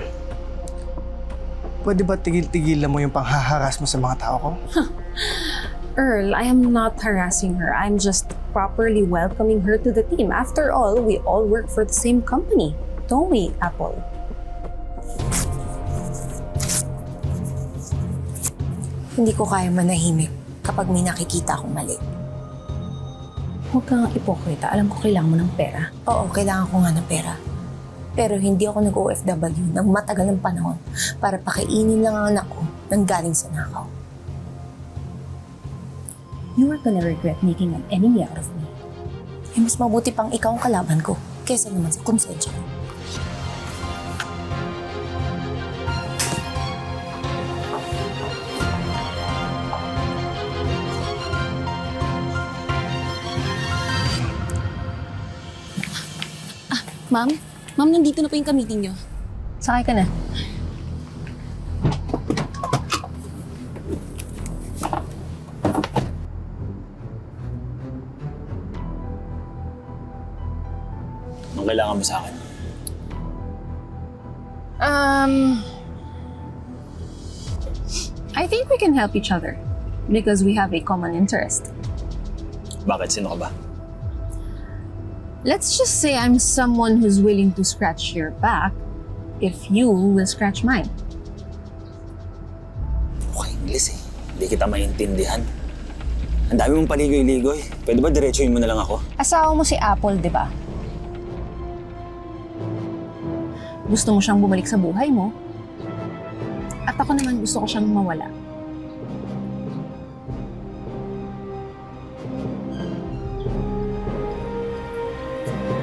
Pwede ba tigil-tigilan mo yung panghaharas mo sa mga tao ko? Earl, I am not harassing her. I'm just properly welcoming her to the team. After all, we all work for the same company. Don't we, Apple? Hindi ko kaya manahimik kapag may nakikita akong mali. Huwag kang ipokrita. Alam ko kailangan mo ng pera. Oo, kailangan ko nga ng pera. Pero hindi ako nag-OFW ng matagal ng panahon para pakainin lang ang anak ko nang galing sa nakaw. You are gonna regret making an enemy out of me. Eh, mas mabuti pang ikaw ang kalaban ko kaysa naman sa konsensya ko. Ma'am? Ma'am, nandito na po yung ka-meeting nyo. Sakay ka na. Anong kailangan mo sa akin? I think we can help each other because we have a common interest. Bakit? Sino ka ba? Let's just say I'm someone who's willing to scratch your back if you will scratch mine. Okay, English eh. Hindi kita maintindihan. Ang dami mong paligoy-ligoy. Pwede ba diretsuhin mo na lang ako? Asawa mo si Apple, di ba? Gusto mo siyang bumalik sa buhay mo. At ako naman gusto ko siyang mawala.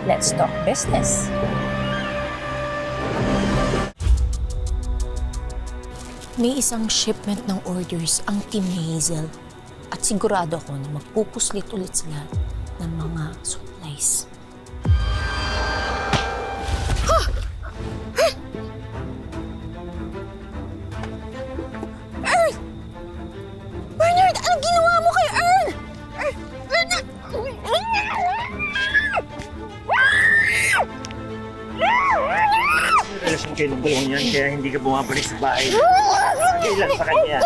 Let's talk business. May isang shipment ng orders ang team ni Hazel at sigurado ako na magpupuslit ulit sila ng mga supplies. kayo ng dalawang yan, kaya hindi ka bumabalik sa bahay. Sagay lang sa kanya.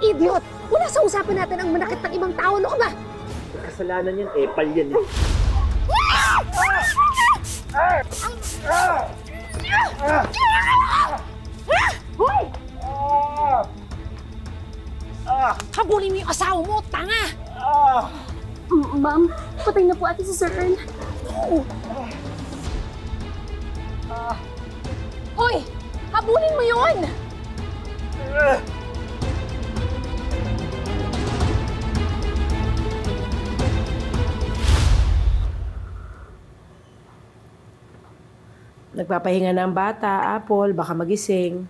Idiot! Wala sa usapan natin ang manakit ng ibang tao. Ano ka ba? Kasalanan yan, epal yan eh. Hoy! Habulin mo yung asawa mo, tanga! Ma'am, patay na po ate si Sir Earl. Hoy! Habulin mo yun! Nagpapahinga na ang bata, Apple, baka magising.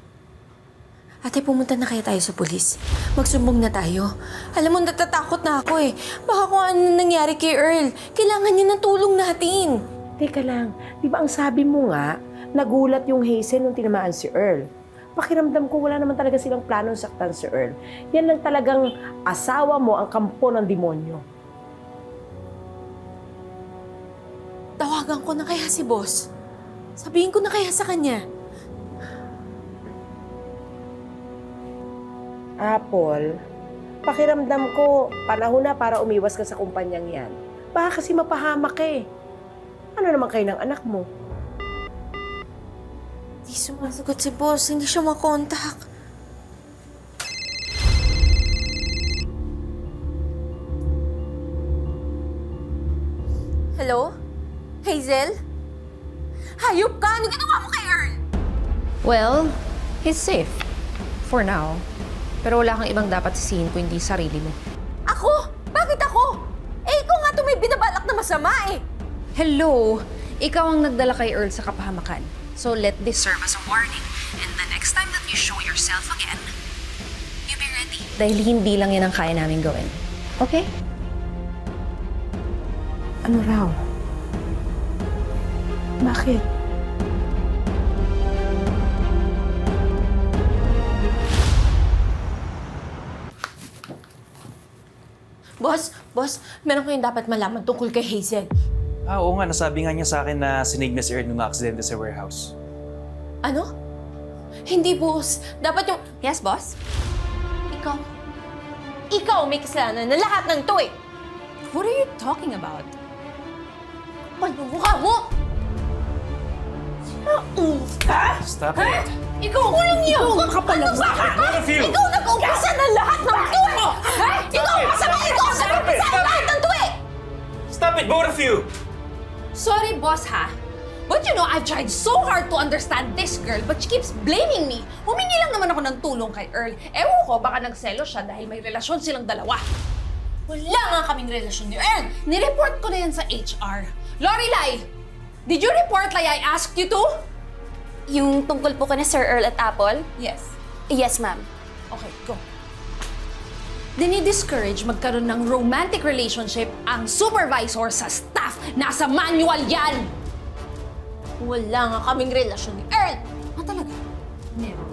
Ate, pumunta na kaya tayo sa pulis. Magsumbong na tayo. Alam mo, natatakot na ako eh. Baka kung ano nangyari kay Earl. Kailangan niya ng tulong natin. Teka lang, di ba ang sabi mo nga, nagulat yung Hazel nung tinamaan si Earl. Pakiramdam ko wala naman talaga silang planong saktan si Earl. Yan lang talagang asawa mo ang kampo ng demonyo. Tawagan ko na kaya si boss. Sabihin ko na kaya sa kanya. Apple, pakiramdam ko, panahon na para umiwas ka sa kumpanyang yan. Baka kasi mapahamak eh. Ano naman kayo ng anak mo? Hindi sumasagot si boss. Hindi siya makontak. Hello? Hazel? Hayop ka! Ano ginawa mo kay Earl? Well, he's safe. For now. Pero wala kang ibang dapat sisihin kung hindi sarili mo. Ako? Bakit ako? Eh, ikaw nga ito may binabalak na masama eh. Hello! Ikaw ang nagdala kay Earl sa kapahamakan. So let this serve as a warning. And the next time that you show yourself again, you be ready. Dahil hindi lang yan ang kaya namin gawin. Okay? Ano raw? Bakit? Boss, meron kayong dapat malaman tungkol kay Hazel. Oo nga, nasabi nga niya sa akin na sinig na si Earl nung na-aksidente sa warehouse. Ano? Hindi, boss. Dapat yung... Yes, boss? Ikaw may kasalanan na lahat ng to eh. What are you talking about? Ano mukha mo? Stop it! Ikaw ang ulang niyo! Ikaw ang kapalang Both of you! Ikaw nag-umpisa ng lahat ng to eh! Ha? Ikaw ang masama! Ikaw ang nag-umpisa ng lahat ng to eh! Stop it, both of you! Sorry, boss, ha? But you know, I've tried so hard to understand this girl, but she keeps blaming me. Humingi lang naman ako ng tulong kay Earl. Ewan ko, baka nagselo siya dahil may relasyon silang dalawa. Wala nga kaming relasyon ni Earl. Nireport ko na yan sa HR. Lorelai! Did you report like I asked you to? Yung tungkol po ka na Sir Earl at Apple? Yes. Yes, ma'am. Okay, go. Dinidiscourage magkaroon ng romantic relationship ang supervisor sa staff. Nasa manual yan! Wala nga kaming relasyon ni Earl. Talaga? Meron.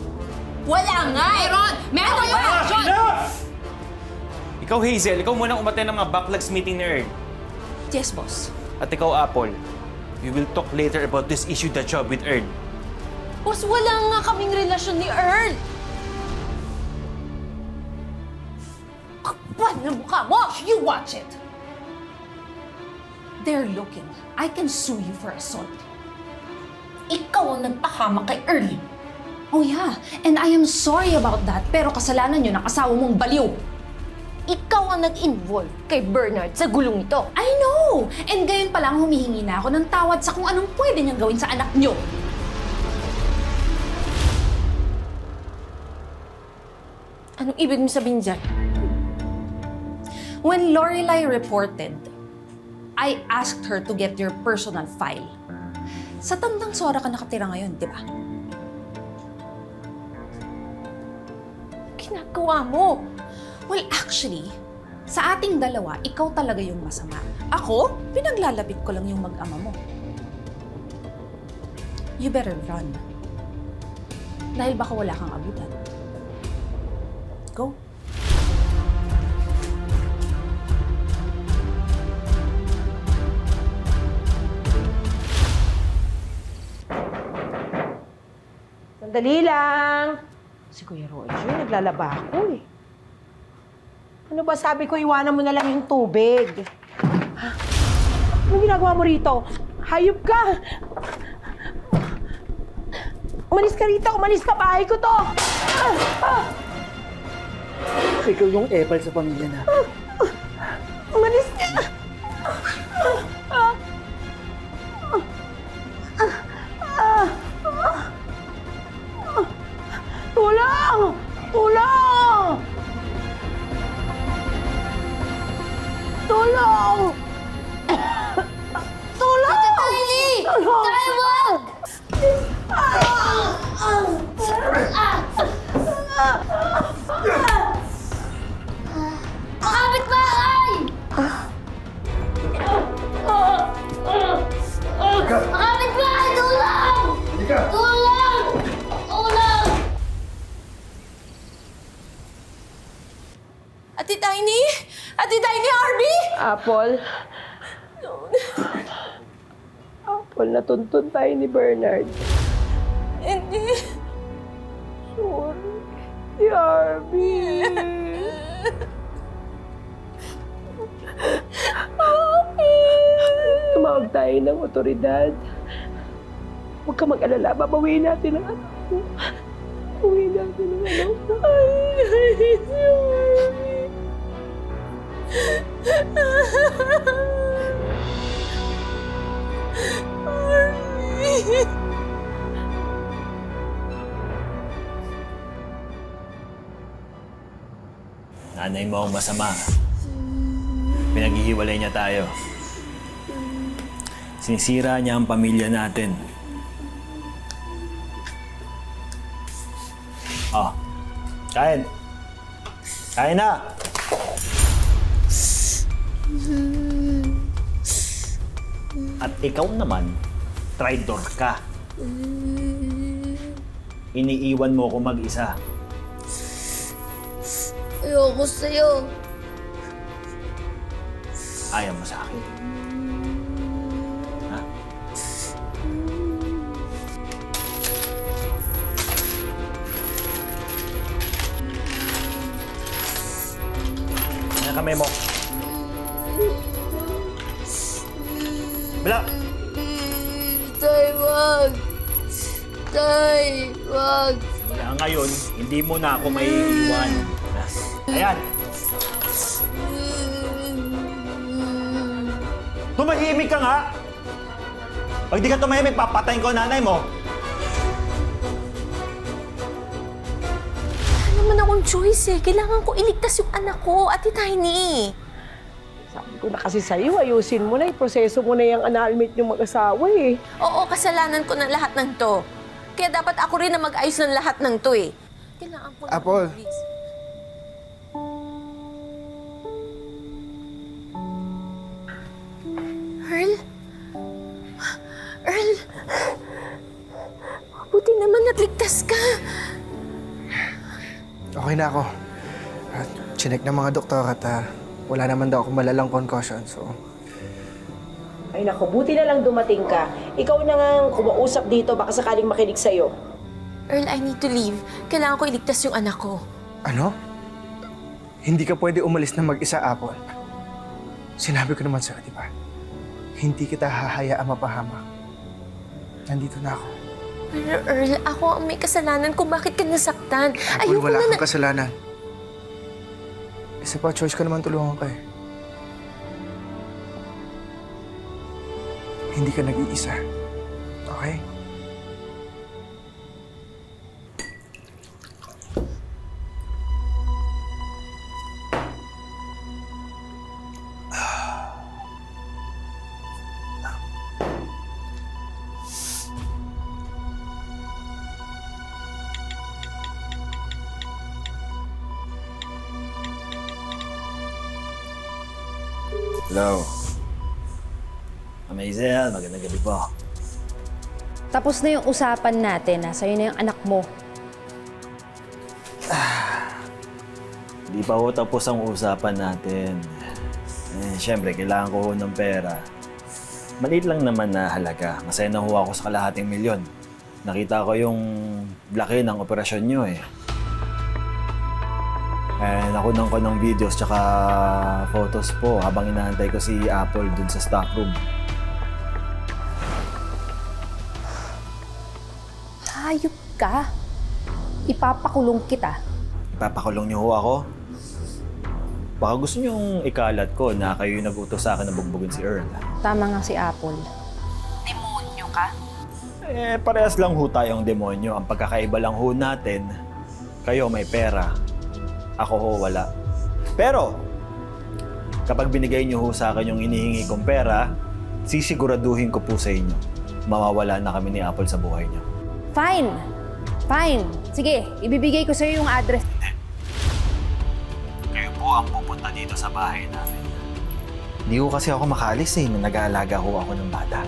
Wala nga! Meron! Meron ba? John! Ikaw, Hazel, ikaw muna umattend ng mga backlogs meeting ni Earl. Yes, boss. At ikaw, Apple, we will talk later about this issue, the job with Earl. Boss, wala nga kaming relasyon ni Earl. Kapal na mukha mo! You watch it. They're looking. I can sue you for assault. Ikaw ang nagpahamak kay Earl. Oh yeah, and I am sorry about that, pero kasalanan yun ng asawa mong baliw. Ikaw ang nag-involve kay Bernard sa gulong ito. I know! And gayon pa lang humihingi na ako ng tawad sa kung anong pwede niyang gawin sa anak niyo. Anong ibig mo sabihin dyan? When Lorelai reported, I asked her to get your personal file. Sa Tandang Sora ka nakatira ngayon, di ba? Ginagawa mo. Well, actually, sa ating dalawa, ikaw talaga yung masama. Ako, pinaglalapit ko lang yung mag-ama mo. You better run. Dahil baka wala kang abutan. Go. Sandali lang. Si Kuya Roger, naglalaba ako eh. Ano ba sabi ko, iwanan mo na lang yung tubig. Ha? Anong ginagawa mo rito? Hayop ka! Umalis ka rito! Umalis ka! Bahay ko to! Ikaw yung epal sa pamilya na. Umalis ka! Tulong! Tulong! Tulong! Tulong! Tita Tiny! Tayo, wag! Makapit bahay! Makapit bahay! Tulong! Tulong! Tulong! Ate Tiny? Ate Tiny, Arby? Apple. Apple, natuntun tayo ni Bernard. Hindi. Sorry. Si Arby. Tumawag tayo ng otoridad. Huwag ka mag-alala. Babawiin natin ang anak ko. Babawiin natin ang anak ko. Ay, si Arby. Nanay mo ang masama. Pinaghihiwalay niya tayo. Sinisira niya ang pamilya natin. Oh, kain. Kain na! At ikaw naman, traitor ka. Iniiwan mo ko mag-isa. Ayoko sa'yo. Ayaw mo sa akin. Ha? Ano kamay mo? Bala! Tay, wag. Tay, wag. Kaya ngayon, hindi mo na ako maiiwan. Ayan! Tumahimik ka nga! Pag di ka tumahimik, papatayin ko ang nanay mo. Wala naman akong choice eh. Kailangan ko iligtas yung anak ko, Ate Tiny. Sabi ko na kasi sa'yo, ayusin mo na, iproseso mo na yung annulment yung mag-asawa eh. Oo, kasalanan ko na lahat ng to. Kaya dapat ako rin na mag-ayos ng lahat ng to eh. Kailangan ko Apple. Earl? Earl? Buti naman natligtas ka. Okay na ako. At chinek ng mga doktor at wala naman daw akong malalang concussion, so... Ay nako, buti na lang dumating ka. Ikaw na nga kumausap dito, baka sakaling makinig sa'yo. Earl, I need to leave. Kailangan ko iligtas yung anak ko. Ano? Hindi ka pwede umalis na mag-isa, Apple. Sinabi ko naman sa'yo, di ba? Hindi kita hahayaan mapahamak. Nandito na ako. Pero Earl, ako ang may kasalanan kung bakit ka nasaktan. Apple, Ayoko wala na kang kasalanan. Isa pa, choice ko naman tulungan ka eh. Hindi ka nag-iisa. Okay? Hello. Amazel, magandang gabi po. Tapos na yung usapan natin, sa'yo na yung anak mo. Hindi pa ho tapos ang usapan natin. Siyempre, kailangan ko ho ng pera. Maliit lang naman na halaga. Masaya na ho ako sa kalahating milyon. Nakita ko yung laki ng operasyon nyo eh. Nakunan ko ng videos tsaka photos po habang inaantay ko si Apple dun sa stockroom. Hayop ka. Ipapakulong kita. Ipapakulong niyo ho ako? Baka gusto niyong ikalat ko na kayo yung nag-utos sa akin na bugbugin si Earl. Tama nga si Apple. Demonyo ka? Parehas lang ho tayong demonyo. Ang pagkakaiba lang ho natin, kayo may pera, ako ho wala. Pero, kapag binigay niyo ho sa akin yung inihingi kong pera, sisiguraduhin ko po sa inyo, mawawala na kami ni Apple sa buhay niyo. Fine. Fine. Sige, ibibigay ko sa'yo yung address. Kayo po ang pupunta dito sa bahay namin. Hindi ho kasi ako makalis eh, na nag-aalaga ho ako ng bata.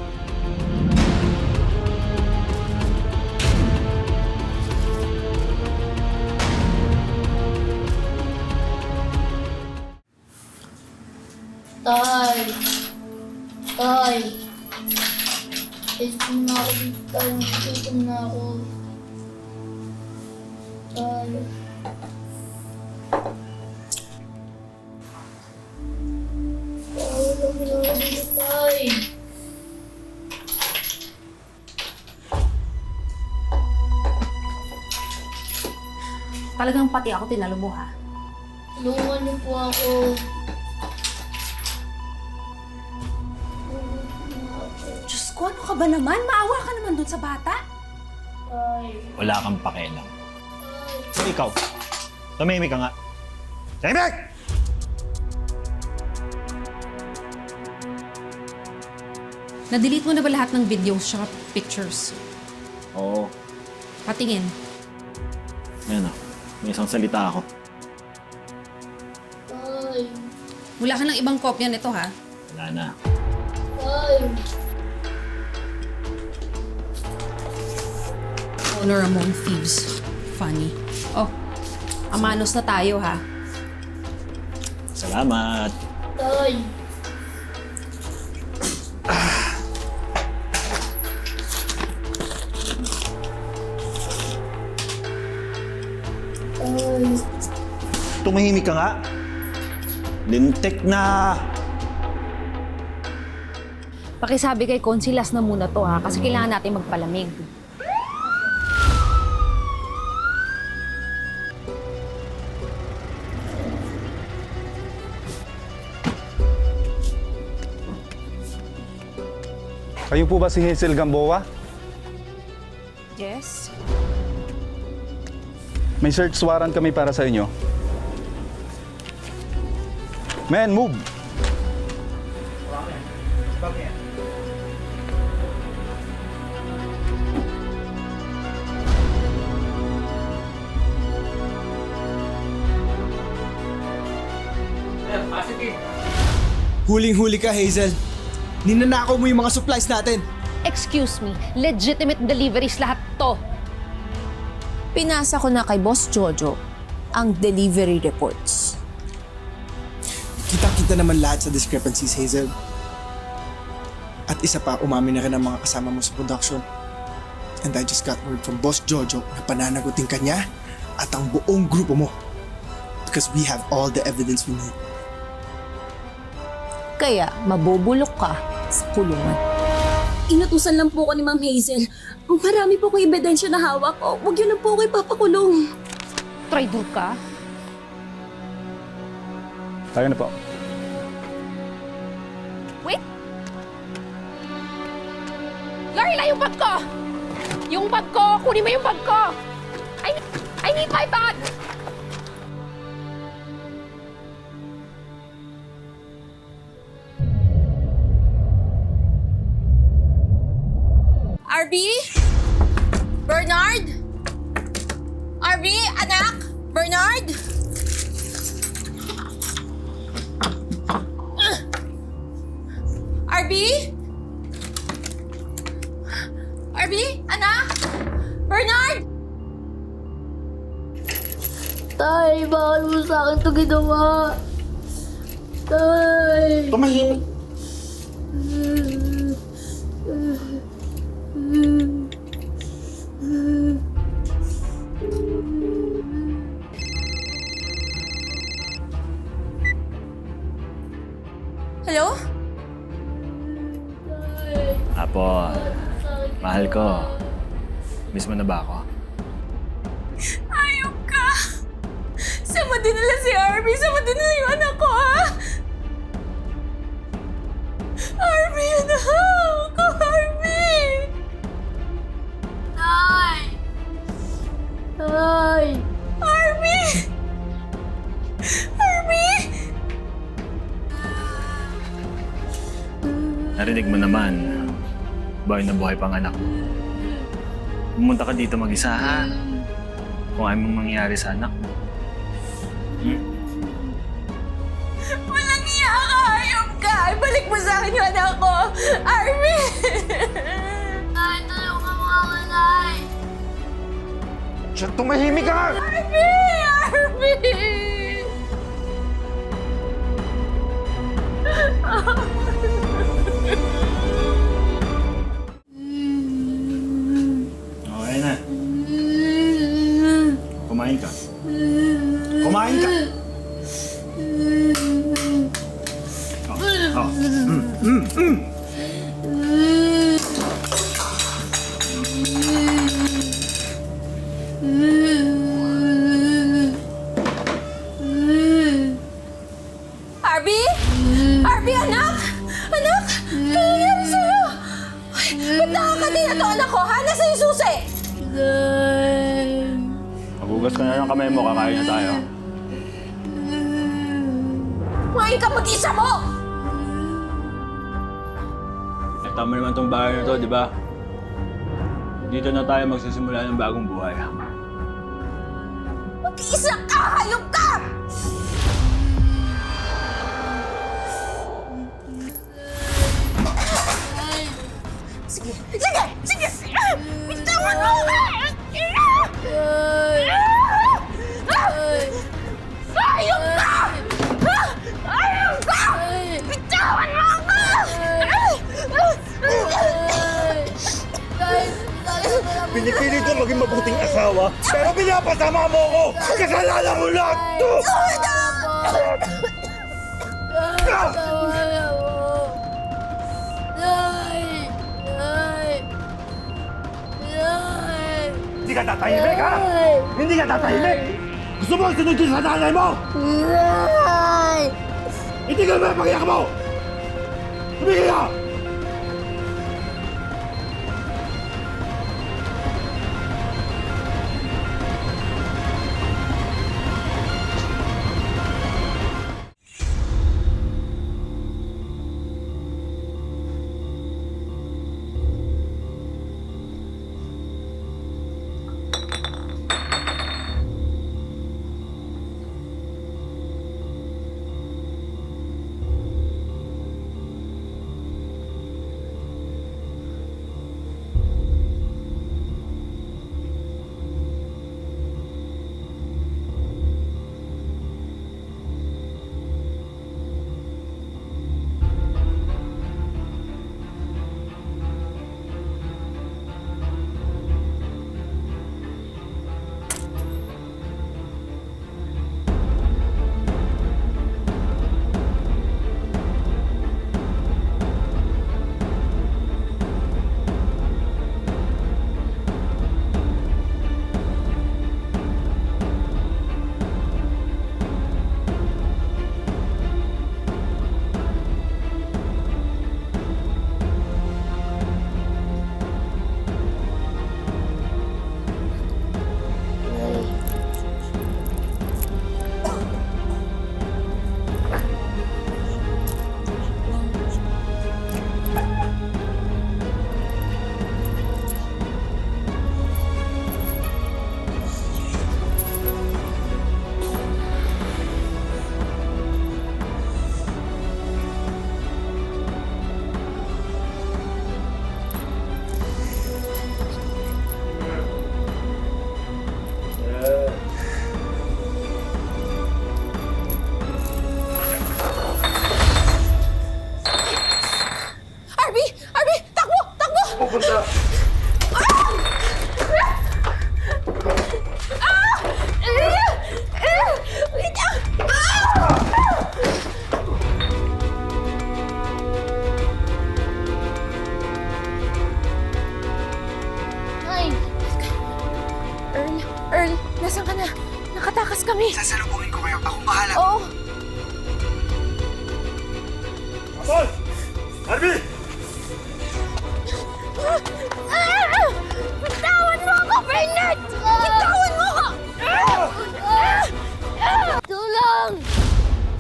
Tay! Tay! Gutom na ako. Tay, gutom na ako. Tay. Wala mo na ako dito, Tay. Talagang pati ako tinalo mo, ha? Tulungan niyo po ako. Diyos ko, ano ka ba naman? Maawa ka naman dun sa bata. Tay. Wala kang pakialam. So ikaw, tumimik ka nga. Tumimik! Na-delete mo na ba lahat ng videos at pictures? Oo. Patingin. Ayan o, may isang salita ako. Tay. Wala ka ng ibang kopya nito, ha? Wala na. Tay. Honor among thieves. Funny. Oh, amanos na tayo, ha? Salamat. Tay. Tay. Tumahimik ka nga. Lintik na. Pakisabi kay Consilas na muna to, ha? Kasi kailangan natin magpalamig. Kayo po ba si Hazel Gamboa? Yes? May search warrant kami para sa inyo. Man, move! Huling-huli ka, Hazel. Ninanakaw mo yung mga supplies natin. Excuse me, legitimate deliveries lahat to. Pinasa ko na kay Boss Jojo ang delivery reports. Kita-kita naman lahat sa discrepancies, Hazel. At isa pa, umamin na rin ang mga kasama mo sa production. And I just got word from Boss Jojo na pananagutin ka niya at ang buong grupo mo. Because we have all the evidence we need. Kaya mabubulok ka sa kulungan. Inutusan lang po ko ni Ma'am Hazel. Marami po ko ebidensya na hawak. O, huwag yun lang po ko ipapakulong. Traitor ka? Tayo na po. Wait! Lorela, yung bag ko! Yung bag ko! Kunin mo yung bag ko! I need my bag! RB? Bernard? RB, anak? Bernard? RB? RB, anak? Bernard? Tay, bakit mo sa akin ito ginawa? Tay! Tumahimik. Hello? Apol, mahal ko. Miss mo na ba ako? Ayok ka! Saan mo dinala si Arby? Saan mo dinala yung anak ko, ha? Arby, anak ko! Arby! Nay! Nay! Arby! Arby! Narinig mo naman, buhay na buhay pang anak mo. Pumunta ka dito mag-isa, ha? Kung ano mong mangyayari sa anak mo. Walang iya ka! Ayop ka! Ibalik mo sa akin yung anak ko! Arby! Nay, tulungan mo ako, Nay! Siya, tumahimik ka! Arby! Arby! Okay na. Kumain ka. Kumain ka! Arby? Arby, anak? Anak? Ano nangyari sa'yo? Ay, ba't nakakatina to, anak ko? Ha? Nasaan yung susi? Magugas ka na ng kamay mo, kakain na tayo. Kumain ka mag-isa mo! Tama naman tong bahay na to, di ba? Dito na tayo magsisimula ng bagong buhay. Mag-isa ka! Hayop ka! Sige! Sige! Sige! Bitawan mo ka! Hayop ka! Hayop ka! Bitawan mo ka! Pinipilit ko maging mabuting asawa, pero pinapasama mo ko! Kasalanan mo lahat to! Hindi ka tatahimik, ha? Hindi ka tatahimik! Gusto mo sunod sa nanay mo? Hindi ka naman pag-iyak mo! Tumigil ka!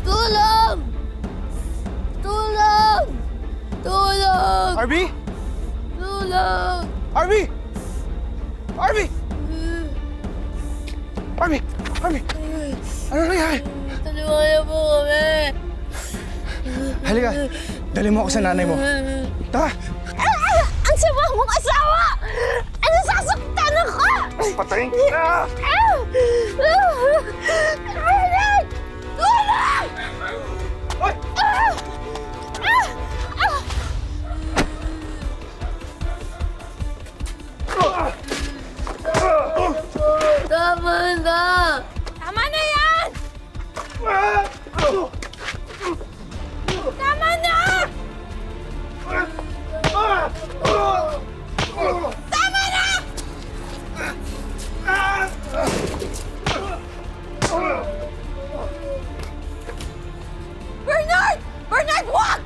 Tulong! Tulong! Tulong! Arby? Tulong! Arby! Arby! Arby! Arby! Ano nangyari? Tulungan niyo po kami! Halika, dali mo ako sa nanay mo. Tara! Ang sama mong asawa! Ano sasaktan ako? Patayin kita! Bernard! Tulong! Tama na! Tama na yan! Tama na! Tama na! Bernard! Bernard, wag!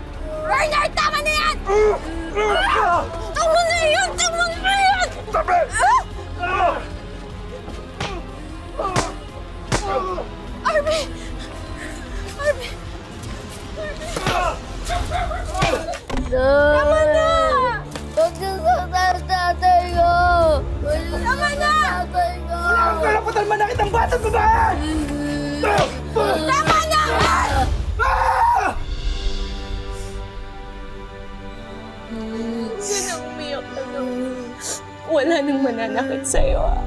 Bernard, tama na yan! Tama na yan! Tama na yan! Arby! Arby! Tama na! Huwag niyo sa tatay ko! Tama na! Wala kang karapatan manakit ang batang babae! Tama na! Sana umiyak ka na. Wala nang mananakit sa'yo, ah.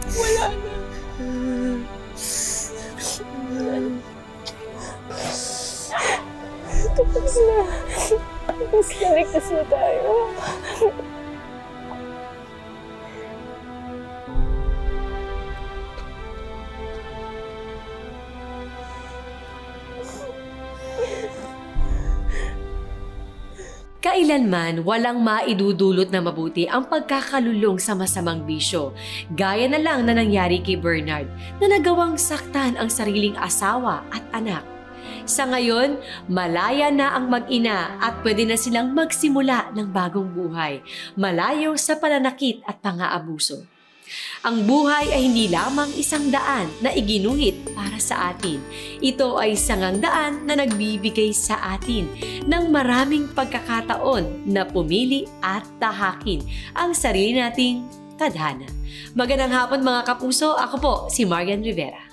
Wala na. Tapos na. Tapos na, ligtas na tayo. Kailanman walang maidudulot na mabuti ang pagkakalulong sa masamang bisyo. Gaya na lang na nangyari kay Bernard na nagawang saktan ang sariling asawa at anak. Sa ngayon, malaya na ang mag-ina at pwede na silang magsimula ng bagong buhay, malayo sa pananakit at pang-aabuso. Ang buhay ay hindi lamang isang daan na iginuhit para sa atin. Ito ay sangang daan na nagbibigay sa atin ng maraming pagkakataon na pumili at tahakin ang sarili nating tadhana. Magandang hapon mga kapuso, ako po si Marian Rivera.